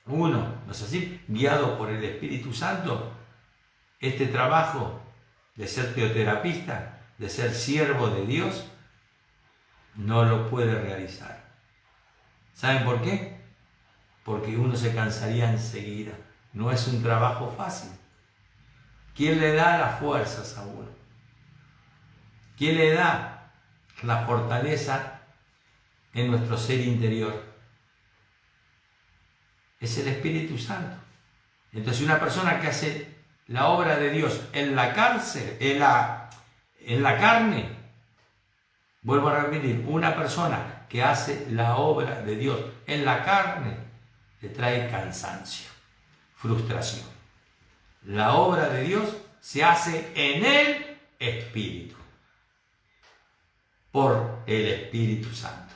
¿no es así?, guiado por el Espíritu Santo, este trabajo de ser teoterapista, de ser siervo de Dios, no lo puede realizar. ¿Saben por qué? porque uno se cansaría enseguida. No es un trabajo fácil. ¿Quién le da las fuerzas a uno? ¿Quién le da la fortaleza en nuestro ser interior? Es el Espíritu Santo. Entonces una persona que hace la obra de Dios en la cárcel, en la carne, vuelvo a repetir, una persona que hace la obra de Dios en la carne, le trae cansancio, frustración. La obra de Dios se hace en el Espíritu, por el Espíritu Santo.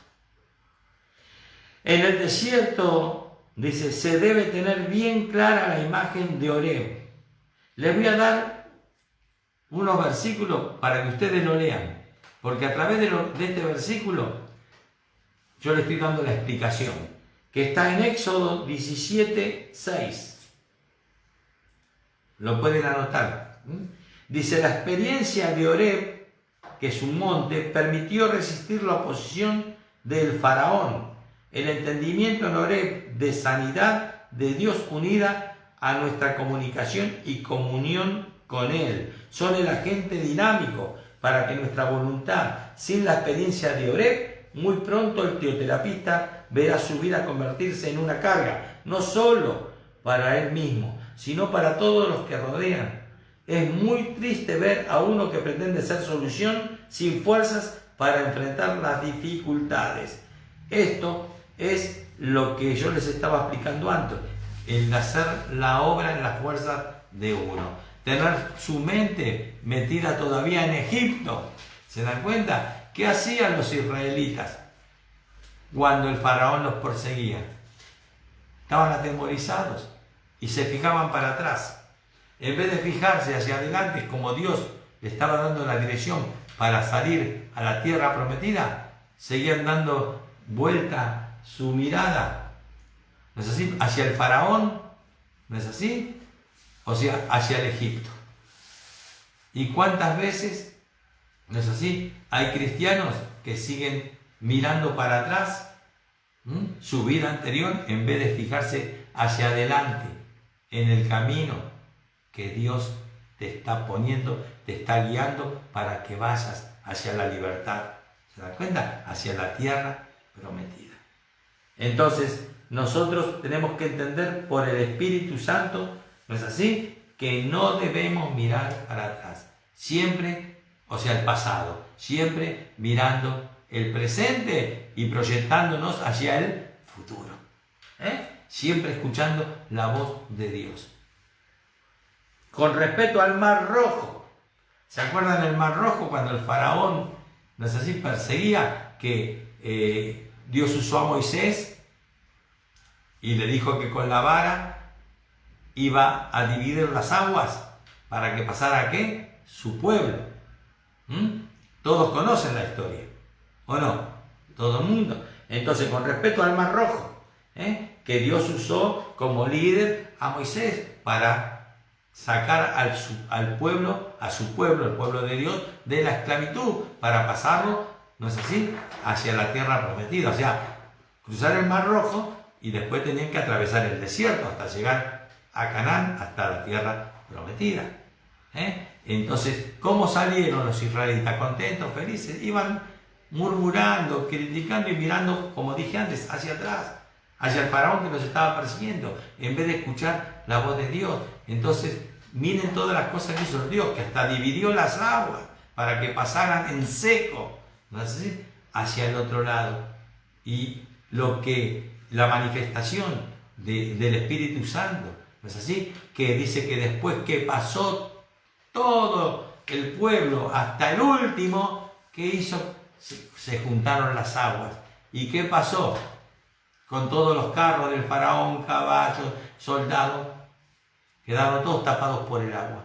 En el desierto, dice, se debe tener bien clara la imagen de Horeb. Les voy a dar unos versículos para que ustedes lo lean, porque a través de este versículo yo le estoy dando la explicación, que está en Éxodo 17:6. Lo pueden anotar. Dice, la experiencia de Horeb, que es un monte, permitió resistir la oposición del faraón. El entendimiento en Horeb de sanidad de Dios unida a nuestra comunicación y comunión con Él. Son el agente dinámico para que nuestra voluntad, sin la experiencia de Horeb, muy pronto el teoterapista verá su vida convertirse en una carga, no solo para él mismo, sino para todos los que rodean. Es muy triste ver a uno que pretende ser solución sin fuerzas para enfrentar las dificultades. Esto es lo que yo les estaba explicando antes, el hacer la obra en las fuerzas de uno. Tener su mente metida todavía en Egipto. ¿Se dan cuenta? ¿Qué hacían los israelitas cuando el faraón los perseguía? Estaban atemorizados y se fijaban para atrás. En vez de fijarse hacia adelante, como Dios le estaba dando la dirección para salir a la tierra prometida, seguían dando vuelta su mirada, ¿no es así?, hacia el faraón, ¿no es así?, o sea, hacia el Egipto. ¿Y cuántas veces, no es así?, hay cristianos que siguen mirando para atrás su vida anterior en vez de fijarse hacia adelante en el camino que Dios te está poniendo, te está guiando para que vayas hacia la libertad. ¿Se dan cuenta? Hacia la tierra prometida. Entonces, nosotros tenemos que entender por el Espíritu Santo, ¿no es así?, que no debemos mirar para atrás. Siempre, o sea, el pasado, siempre mirando el presente y proyectándonos hacia el futuro. Siempre escuchando la voz de Dios. Con respecto al Mar Rojo, ¿se acuerdan del Mar Rojo cuando el faraón, no es así, perseguía, que Dios usó a Moisés y le dijo que con la vara iba a dividir las aguas para que pasara ¿qué? Su pueblo. Todos conocen la historia, ¿o no? Todo el mundo. Entonces, con respecto al Mar Rojo, que Dios usó como líder a Moisés para sacar al pueblo, a su pueblo, el pueblo de Dios, de la esclavitud, para pasarlo, ¿no es así?, hacia la tierra prometida. O sea, cruzar el Mar Rojo y después tenían que atravesar el desierto hasta llegar a Canaán, hasta la tierra prometida. Entonces, ¿cómo salieron los israelitas? Contentos, felices, iban murmurando, criticando y mirando, como dije antes, hacia atrás, hacia el faraón que los estaba persiguiendo, en vez de escuchar la voz de Dios. Entonces, miren todas las cosas que hizo Dios, que hasta dividió las aguas para que pasaran en seco, ¿no es así?, hacia el otro lado. Y la manifestación del Espíritu Santo, ¿no es así?, que dice que después que pasó todo el pueblo hasta el último, ¿qué hizo? Se juntaron las aguas. ¿Y qué pasó? Con todos los carros del faraón, caballos, soldados, quedaron todos tapados por el agua.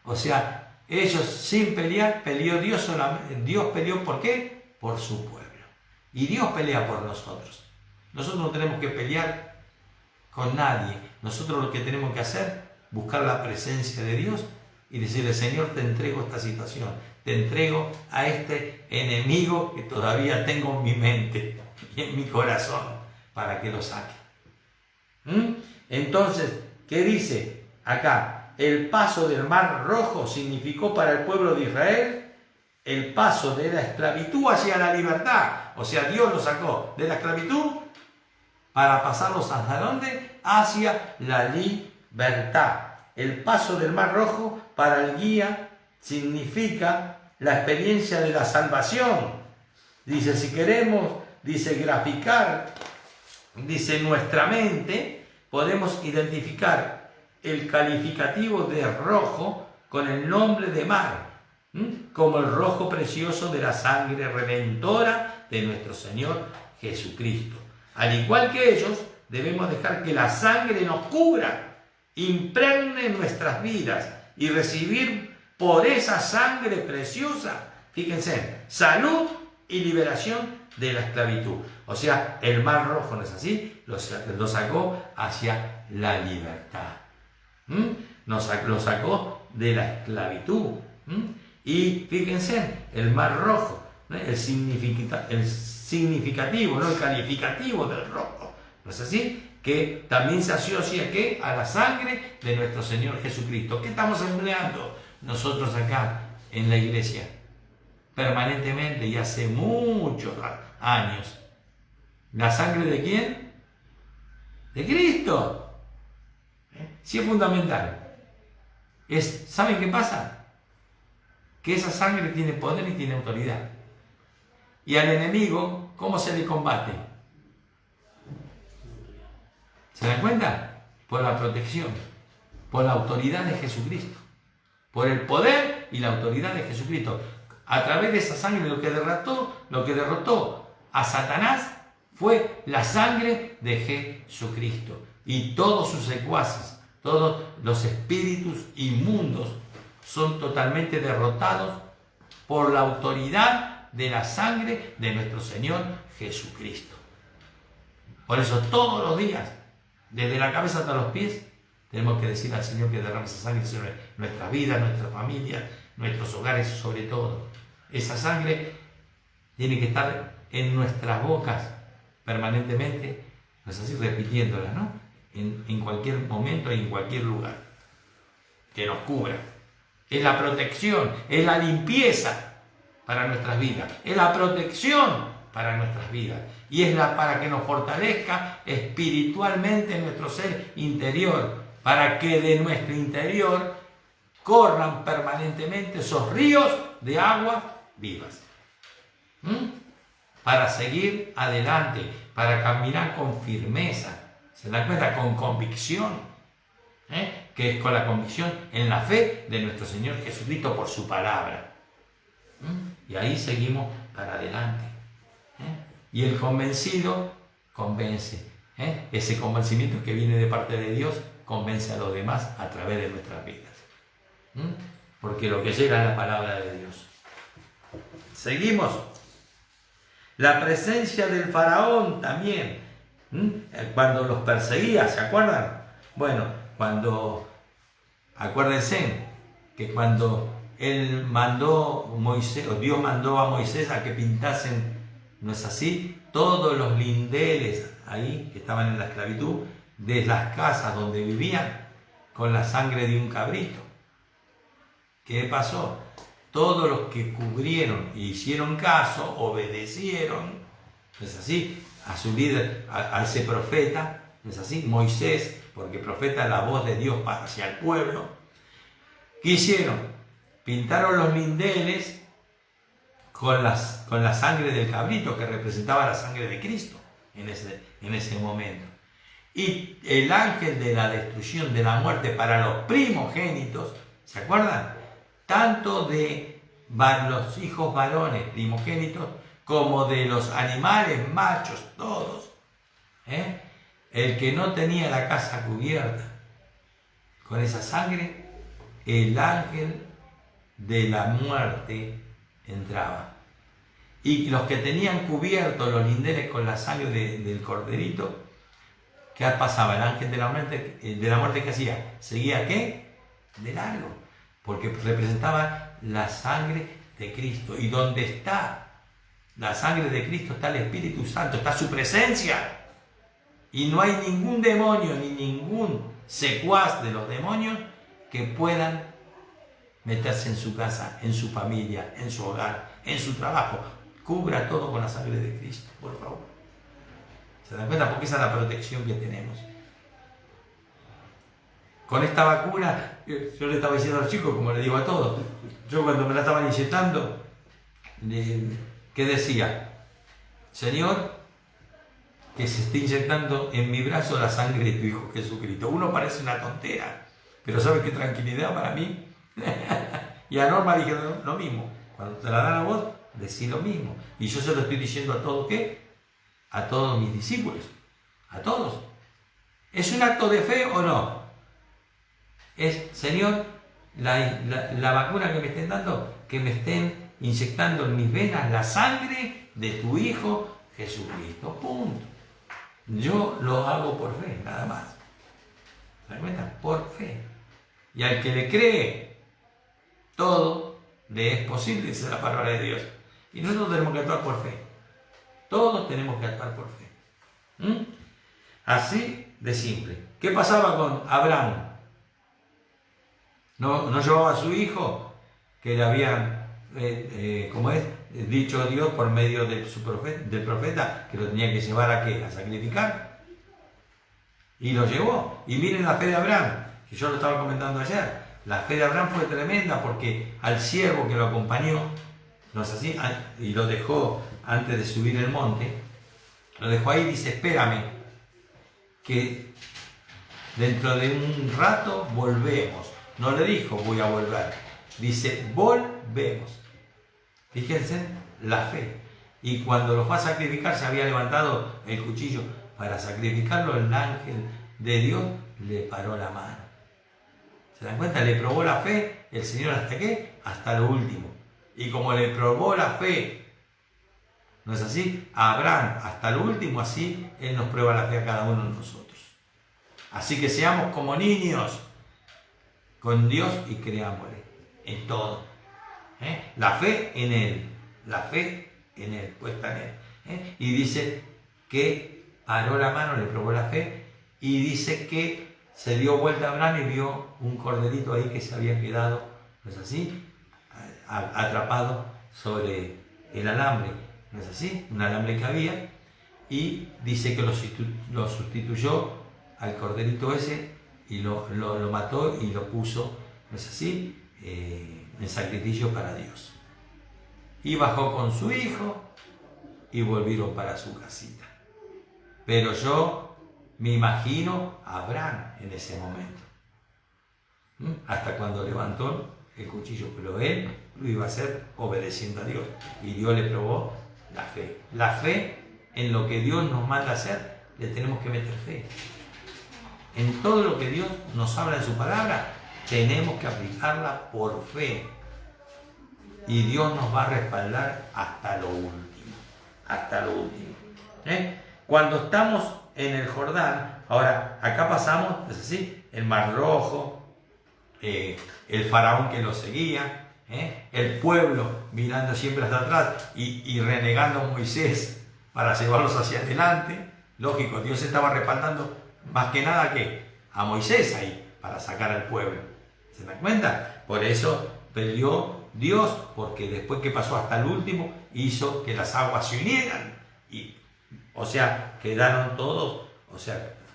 O sea, ellos sin pelear, peleó Dios solamente. Dios peleó, ¿por qué? Por su pueblo. Y Dios pelea por nosotros. Nosotros no tenemos que pelear con nadie. Nosotros lo que tenemos que hacer, buscar la presencia de Dios y decirle: Señor, te entrego esta situación, te entrego a este enemigo que todavía tengo en mi mente y en mi corazón, para que lo saque. Entonces, ¿qué dice acá? El paso del Mar Rojo significó para el pueblo de Israel el paso de la esclavitud hacia la libertad. O sea, Dios lo sacó de la esclavitud para pasarlos ¿hasta dónde? Hacia la libertad. El paso del Mar Rojo para el guía significa la experiencia de la salvación. Dice, si queremos, dice, graficar, dice, nuestra mente, podemos identificar el calificativo de rojo con el nombre de mar, como el rojo precioso de la sangre redentora de nuestro Señor Jesucristo. Al igual que ellos, debemos dejar que la sangre nos cubra, impregne nuestras vidas y recibir por esa sangre preciosa, fíjense, salud y liberación de la esclavitud. O sea, el Mar Rojo, ¿no es así? Lo sacó hacia la libertad. Lo sacó de la esclavitud. Y fíjense, el Mar Rojo, ¿no? el significativo, ¿no? El calificativo del rojo, ¿no es así? Que también se asocia ¿qué? A la sangre de nuestro Señor Jesucristo. ¿Qué estamos empleando nosotros acá en la iglesia? Permanentemente y hace muchos años. ¿La sangre de quién? De Cristo. Sí, es fundamental. ¿Saben qué pasa? Que esa sangre tiene poder y tiene autoridad. Y al enemigo, ¿cómo se le combate? ¿Se dan cuenta? Por la protección, por la autoridad de Jesucristo, por el poder y la autoridad de Jesucristo. A través de esa sangre lo que derrotó a Satanás fue la sangre de Jesucristo. Y todos sus secuaces, todos los espíritus inmundos son totalmente derrotados por la autoridad de la sangre de nuestro Señor Jesucristo. Por eso todos los días, desde la cabeza hasta los pies, tenemos que decir al Señor que derrame esa sangre sobre nuestra vida, nuestra familia, nuestros hogares sobre todo. Esa sangre tiene que estar en nuestras bocas permanentemente, no es así, repitiéndola, ¿no? En cualquier momento y en cualquier lugar. Que nos cubra. Es la protección, es la limpieza para nuestras vidas, es la protección para nuestras vidas y es para que nos fortalezca espiritualmente en nuestro ser interior, para que de nuestro interior corran permanentemente esos ríos de aguas vivas. Para seguir adelante, para caminar con firmeza, ¿se dan cuenta? Con convicción. Que es con la convicción en la fe de nuestro Señor Jesucristo por su palabra. Y ahí seguimos para adelante. Y el convencido convence. Ese convencimiento que viene de parte de Dios convence a los demás a través de nuestras vidas. Porque lo que llega es la palabra de Dios. Seguimos. La presencia del faraón también. Cuando los perseguía, ¿se acuerdan? Bueno, acuérdense que cuando Dios mandó a Moisés a que pintasen, ¿no es así? Todos los lindeles ahí que estaban en la esclavitud, de las casas donde vivían, con la sangre de un cabrito. ¿Qué pasó? Todos los que cubrieron y hicieron caso, obedecieron, ¿no es así? A su líder, a ese profeta, ¿no es así? Moisés, porque profeta es la voz de Dios hacia el pueblo. ¿Qué hicieron? Pintaron los lindeles con la sangre del cabrito, que representaba la sangre de Cristo en ese momento. Y el ángel de la destrucción, de la muerte para los primogénitos, ¿se acuerdan? Tanto de los hijos varones primogénitos como de los animales machos, todos. El que no tenía la casa cubierta con esa sangre, el ángel de la muerte entraba. Y los que tenían cubiertos los lindeles con la sangre del corderito, ¿qué pasaba? El ángel de la muerte, ¿qué hacía? ¿Seguía qué? De largo, porque representaba la sangre de Cristo. Y donde está la sangre de Cristo está el Espíritu Santo, está su presencia. Y no hay ningún demonio ni ningún secuaz de los demonios que puedan meterse en su casa, en su familia, en su hogar, en su trabajo. Cubra todo con la sangre de Cristo, por favor. ¿Se dan cuenta? Porque esa es la protección que tenemos. Con esta vacuna, yo le estaba diciendo a los chicos, como le digo a todos, yo cuando me la estaban inyectando, ¿qué decía? Señor, que se esté inyectando en mi brazo la sangre de tu Hijo Jesucristo. Uno parece una tontera, pero ¿sabes qué tranquilidad para mí? Y a Norma dije lo mismo. Cuando te la dan a vos, decís lo mismo. Y yo se lo estoy diciendo a todos, ¿qué? A todos mis discípulos. A todos. ¿Es un acto de fe o no? Es, Señor, la vacuna que me estén dando, que me estén inyectando en mis venas la sangre de tu Hijo Jesucristo. Punto. Yo lo hago por fe, nada más. ¿Se dan cuenta? Por fe. Y al que le cree, todo le es posible, dice la palabra de Dios. Y nosotros tenemos que actuar por fe. Todos tenemos que actuar por fe. Así de simple. ¿Qué pasaba con Abraham? ¿No llevaba a su hijo que le habían, dicho Dios por medio de del profeta, que lo tenía que llevar a qué? A sacrificar. Y lo llevó. Y miren la fe de Abraham, que yo lo estaba comentando ayer. La fe de Abraham fue tremenda porque al siervo que lo acompañó, no es así, y lo dejó antes de subir el monte, lo dejó ahí y dice, espérame, que dentro de un rato volvemos. No le dijo, voy a volver. Dice, volvemos. Fíjense, la fe. Y cuando lo fue a sacrificar, se había levantado el cuchillo para sacrificarlo, el ángel de Dios le paró la mano. ¿Se dan cuenta? Le probó la fe el Señor hasta qué? Hasta lo último. Y como le probó la fe, ¿no es así? A Abraham hasta lo último, así Él nos prueba la fe a cada uno de nosotros. Así que seamos como niños con Dios y creámosle en todo. La fe en Él, la fe en Él, puesta en Él. Y dice que paró la mano, le probó la fe, y dice que se dio vuelta a Abraham y vio un corderito ahí que se había quedado, ¿no es así? Atrapado sobre el alambre, ¿no es así? Un alambre que había, y dice que lo sustituyó al corderito ese y lo mató y lo puso, ¿no es así? En sacrificio para Dios. Y bajó con su hijo y volvieron para su casita. Pero yo me imagino a Abraham en ese momento. Hasta cuando levantó el cuchillo, pero él lo iba a hacer obedeciendo a Dios. Y Dios le probó la fe. La fe en lo que Dios nos manda a hacer, le tenemos que meter fe. En todo lo que Dios nos habla en su palabra, tenemos que aplicarla por fe. Y Dios nos va a respaldar hasta lo último. Hasta lo último. Cuando estamos en el Jordán, ahora acá pasamos, es así, el Mar Rojo, el faraón que lo seguía, el pueblo mirando siempre hacia atrás y renegando a Moisés para llevarlos hacia adelante. Lógico, Dios estaba respaldando más que nada a Moisés ahí para sacar al pueblo. ¿Se dan cuenta? Por eso peleó Dios, porque después que pasó hasta el último, hizo que las aguas se unieran. O sea, quedaron todos,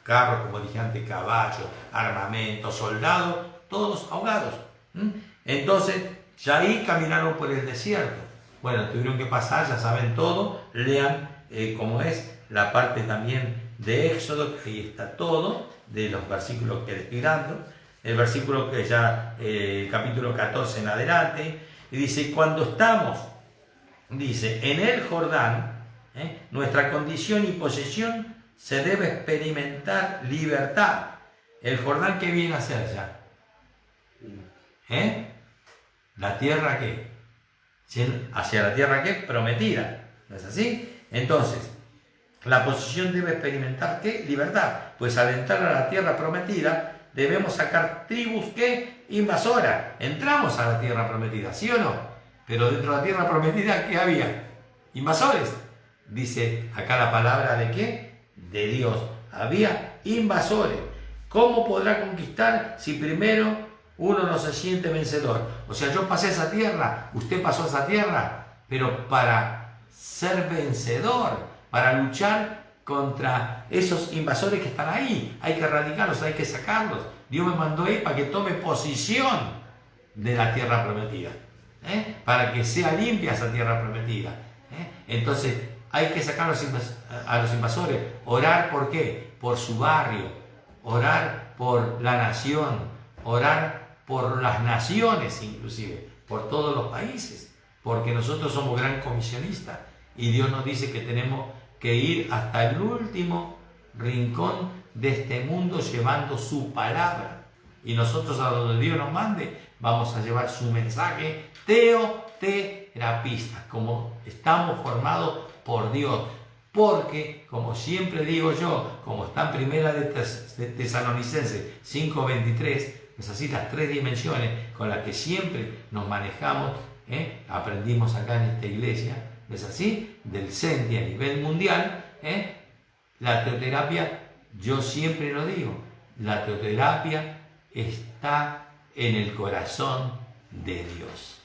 carros, como dije antes, caballos, armamento, soldados, todos ahogados. Entonces, ya ahí caminaron por el desierto. Bueno, tuvieron que pasar, ya saben todo, lean cómo es la parte también de Éxodo, que ahí está todo, de los versículos que le estoy dando, el versículo que ya, capítulo 14 en adelante, y dice, cuando estamos, dice, en el Jordán, nuestra condición y posesión se debe experimentar libertad. El Jordán, ¿qué viene a hacer ya? La tierra ¿qué? Hacia la tierra ¿qué? Prometida, ¿no es así? Entonces, la posesión debe experimentar ¿qué? Libertad. Pues al entrar a la tierra prometida, debemos sacar tribus ¿qué? Invasoras. Entramos a la tierra prometida, ¿sí o no? Pero dentro de la tierra prometida, ¿qué había? Invasores. Dice acá la palabra de ¿qué? De Dios. había invasores. ¿Cómo podrá conquistar si primero uno no se siente vencedor? O sea, yo pasé esa tierra, usted pasó esa tierra, pero para ser vencedor, para luchar contra esos invasores que están ahí, hay que erradicarlos, hay que sacarlos. Dios me mandó ahí para que tome posición de la tierra prometida, para que sea limpia esa tierra prometida. Entonces hay que sacar a los invasores. Orar ¿por qué? Por su barrio, orar por la nación, orar por las naciones inclusive, por todos los países, porque nosotros somos gran comisionistas y Dios nos dice que tenemos que ir hasta el último rincón de este mundo llevando su palabra. Y nosotros a donde Dios nos mande vamos a llevar su mensaje teoterapista, como estamos formados por Dios. Porque, como siempre digo yo, como está en Primera de Tesalonicenses 5:23, es así las tres dimensiones con las que siempre nos manejamos, aprendimos acá en esta iglesia, es así, del CENTI a nivel mundial, la teoterapia, yo siempre lo digo, la teoterapia está en el corazón de Dios.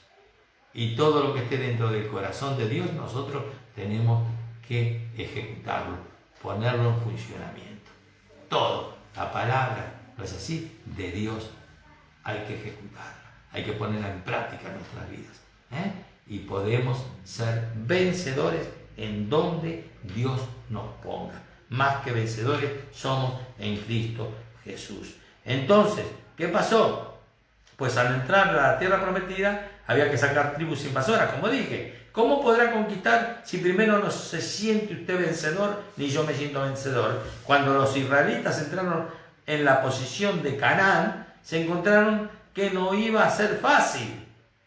Y todo lo que esté dentro del corazón de Dios, nosotros tenemos que ejecutarlo, ponerlo en funcionamiento. Todo, la palabra, no es así, de Dios hay que ejecutarla, hay que ponerla en práctica en nuestras vidas. Y podemos ser vencedores en donde Dios nos ponga. Más que vencedores somos en Cristo Jesús. Entonces, ¿qué pasó? Pues al entrar a la tierra prometida había que sacar tribus invasoras, como dije. ¿Cómo podrá conquistar si primero no se siente usted vencedor ni yo me siento vencedor? Cuando los israelitas entraron en la posición de Canaán, se encontraron que no iba a ser fácil.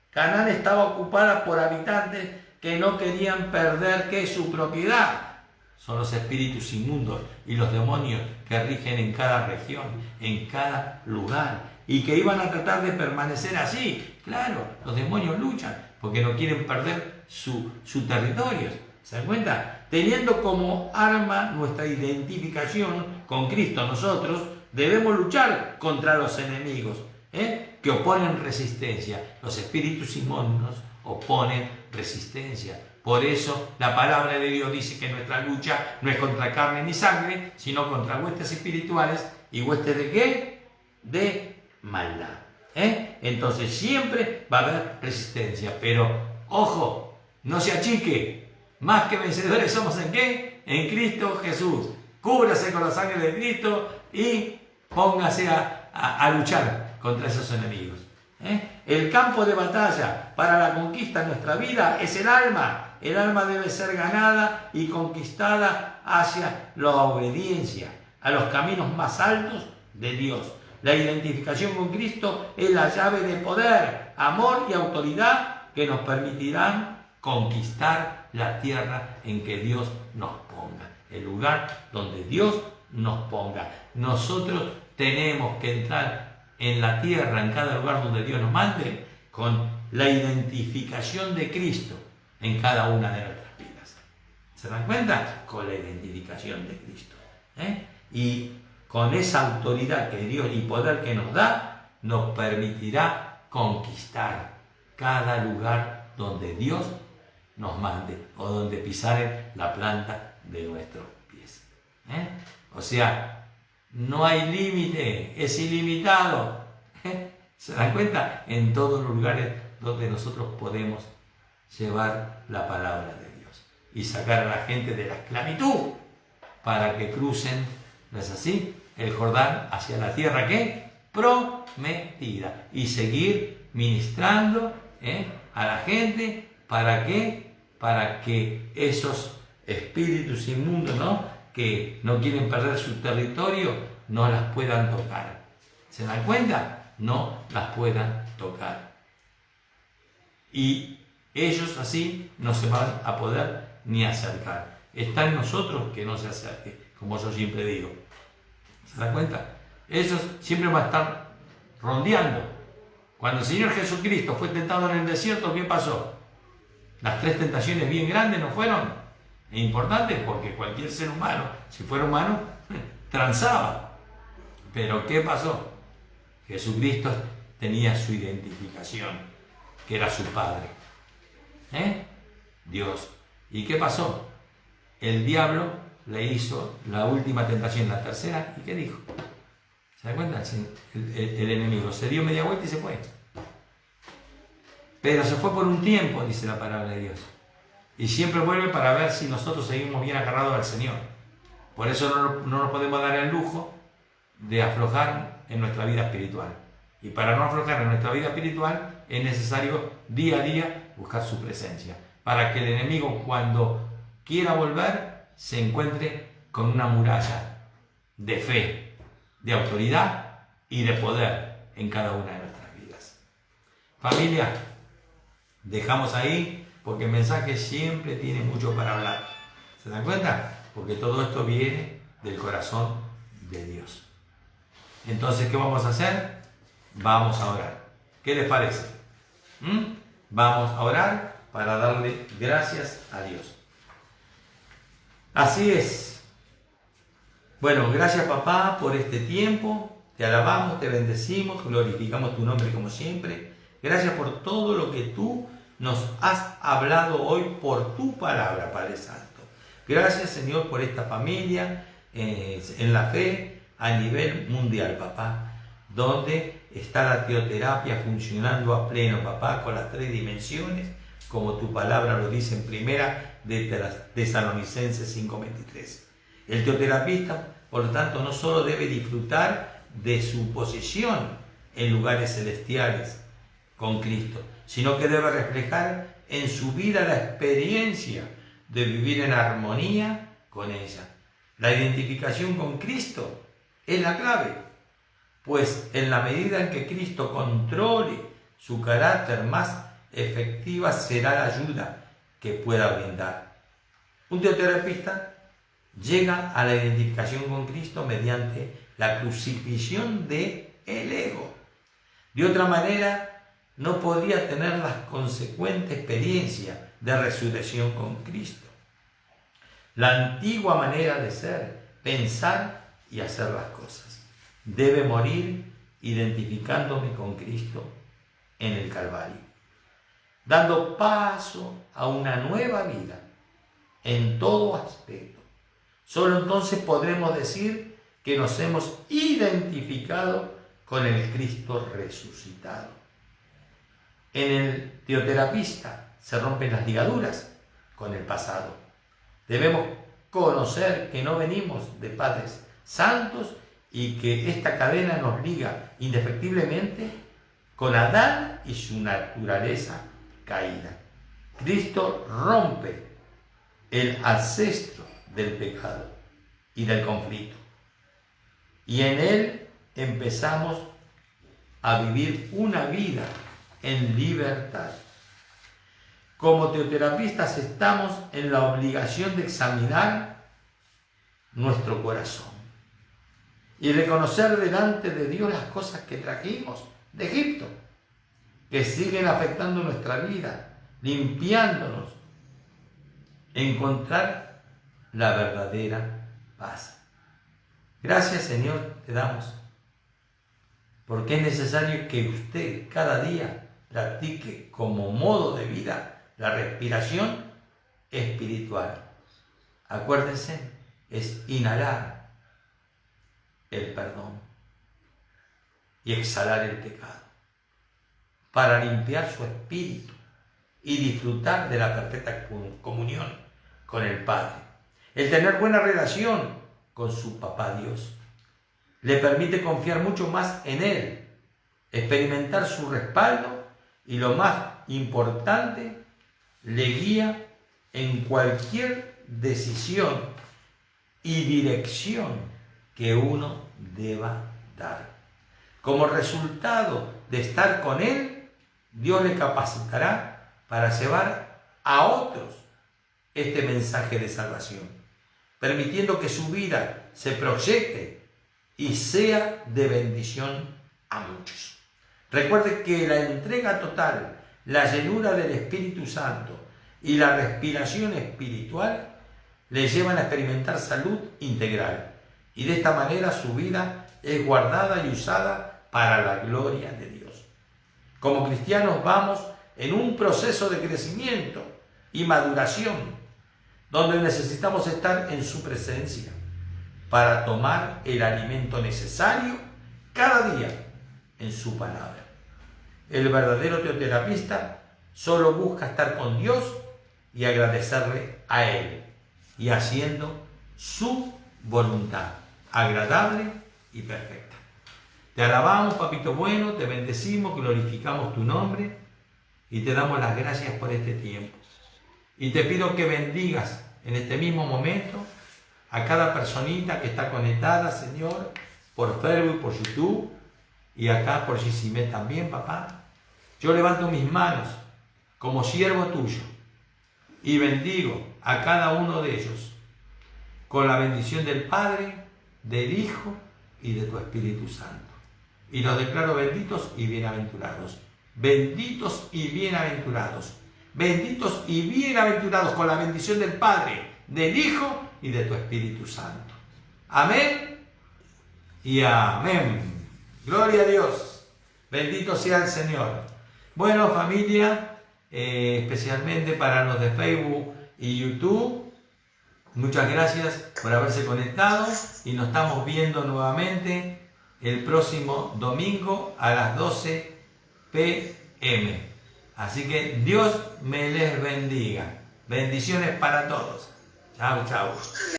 Canaán estaba ocupada por habitantes que no querían perder su propiedad. Son los espíritus inmundos y los demonios que rigen en cada región, en cada lugar, y que iban a tratar de permanecer así. Claro, los demonios luchan porque no quieren perder su territorio. ¿Se dan cuenta? Teniendo como arma nuestra identificación con Cristo, nosotros debemos luchar contra los enemigos que oponen resistencia. Los espíritus inmundos oponen resistencia. Por eso la palabra de Dios dice que nuestra lucha no es contra carne ni sangre, sino contra huestes espirituales. ¿Y huestes de qué? De maldad. Entonces siempre va a haber resistencia. Pero, ojo, no se achique. Más que vencedores somos ¿en qué? En Cristo Jesús. Cúbrase con la sangre de Cristo y póngase a luchar contra esos enemigos. El campo de batalla para la conquista de nuestra vida es el alma. El alma debe ser ganada y conquistada hacia la obediencia, a los caminos más altos de Dios. La identificación con Cristo es la llave de poder, amor y autoridad que nos permitirán conquistar la tierra en que Dios nos ponga, el lugar donde Dios nos ponga. Nosotros tenemos que entrar en la tierra, en cada lugar donde Dios nos mande, con la identificación de Cristo en cada una de nuestras vidas. ¿Se dan cuenta? Con la identificación de Cristo. Y con esa autoridad que Dios y poder que nos da, nos permitirá conquistar cada lugar donde Dios nos mande o donde pisare la planta de nuestros pies. O sea, no hay límite, es ilimitado. ¿Se dan cuenta? En todos los lugares donde nosotros podemos llevar la palabra de Dios y sacar a la gente de la esclavitud para que crucen, ¿no es así?, el Jordán hacia la tierra ¿qué? Prometida, y seguir ministrando a la gente. ¿Para qué? Para que esos espíritus inmundos, ¿no?, que no quieren perder su territorio, no las puedan tocar. ¿Se dan cuenta? No las puedan tocar. Y ellos así no se van a poder ni acercar. Está en nosotros que no se acerque, como yo siempre digo. ¿Se dan cuenta? Ellos siempre van a estar rondeando. Cuando el Señor Jesucristo fue tentado en el desierto, ¿qué pasó? Las 3 tentaciones bien grandes no fueron importantes, porque cualquier ser humano, si fuera humano, transaba. Pero ¿qué pasó? Jesucristo tenía su identificación, que era su Padre. Dios. ¿Y qué pasó? El diablo le hizo la última tentación, la tercera, ¿y qué dijo? ¿Se da cuenta? El enemigo se dio media vuelta y se fue. Pero se fue por un tiempo, dice la palabra de Dios. Y siempre vuelve para ver si nosotros seguimos bien agarrados al Señor. Por eso no nos podemos dar el lujo de aflojar en nuestra vida espiritual. Y para no aflojar en nuestra vida espiritual es necesario día a día buscar su presencia. Para que el enemigo, cuando quiera volver, se encuentre con una muralla de fe, de autoridad y de poder en cada una de nuestras vidas. Familia, dejamos ahí porque el mensaje siempre tiene mucho para hablar. ¿Se dan cuenta? Porque todo esto viene del corazón de Dios. Entonces, ¿qué vamos a hacer? Vamos a orar. ¿Qué les parece? Vamos a orar para darle gracias a Dios. Así es. Bueno, gracias papá por este tiempo. Te alabamos, te bendecimos, glorificamos tu nombre como siempre. Gracias por todo lo que tú nos has hablado hoy por tu palabra, Padre Santo. Gracias, Señor, por esta familia en la fe a nivel mundial, papá, donde está la teoterapia funcionando a pleno, papá, con las 3 dimensiones, como tu palabra lo dice en primera de Tesalonicenses 5:23. El teoterapista, por lo tanto, no solo debe disfrutar de su posición en lugares celestiales con Cristo, sino que debe reflejar en su vida la experiencia de vivir en armonía con ella. La identificación con Cristo es la clave, pues en la medida en que Cristo controle su carácter, más efectiva será la ayuda que pueda brindar. Un teoterapista llega a la identificación con Cristo mediante la crucifixión del ego. De otra manera, no podría tener la consecuente experiencia de resurrección con Cristo. La antigua manera de ser, pensar y hacer las cosas debe morir identificándome con Cristo en el Calvario, dando paso a una nueva vida en todo aspecto. Solo entonces podremos decir que nos hemos identificado con el Cristo resucitado. En el teoterapista se rompen las ligaduras con el pasado. Debemos conocer que no venimos de padres santos y que esta cadena nos liga indefectiblemente con Adán y su naturaleza caída. Cristo rompe el ancestro del pecado y del conflicto. Y en él empezamos a vivir una vida en libertad. Como teoterapistas estamos en la obligación de examinar nuestro corazón y reconocer delante de Dios las cosas que trajimos de Egipto, que siguen afectando nuestra vida, limpiándonos, encontrar la verdadera paz. Gracias, Señor, te damos, porque es necesario que usted cada día practique como modo de vida la respiración espiritual. Acuérdense, es inhalar el perdón y exhalar el pecado para limpiar su espíritu y disfrutar de la perfecta comunión con el Padre. El tener buena relación con su Papá Dios le permite confiar mucho más en Él, experimentar su respaldo y, lo más importante, le guía en cualquier decisión y dirección que uno deba dar. Como resultado de estar con Él, Dios le capacitará para llevar a otros este mensaje de salvación, permitiendo que su vida se proyecte y sea de bendición a muchos. Recuerde que la entrega total, la llenura del Espíritu Santo y la respiración espiritual le llevan a experimentar salud integral Y de esta manera su vida es guardada y usada para la gloria de Dios. Como cristianos vamos en un proceso de crecimiento y maduración, donde necesitamos estar en su presencia para tomar el alimento necesario cada día en su palabra. El verdadero teoterapista solo busca estar con Dios y agradecerle a Él y haciendo su voluntad agradable y perfecta. Te alabamos, papito bueno, te bendecimos, glorificamos tu nombre y te damos las gracias por este tiempo. Y te pido que bendigas en este mismo momento a cada personita que está conectada, Señor, por Facebook, por YouTube y acá por Gisime también, papá. Yo levanto mis manos como siervo tuyo y bendigo a cada uno de ellos con la bendición del Padre, del Hijo y de tu Espíritu Santo. Y los declaro benditos y bienaventurados. Benditos y bienaventurados. Benditos y bienaventurados con la bendición del Padre, del Hijo y de tu Espíritu Santo. Amén y amén. Gloria a Dios. Bendito sea el Señor. Bueno, familia, especialmente para los de Facebook y YouTube, muchas gracias por haberse conectado y nos estamos viendo nuevamente el próximo domingo a las 12 p.m. Así que Dios me les bendiga. Bendiciones para todos. Chao, chao.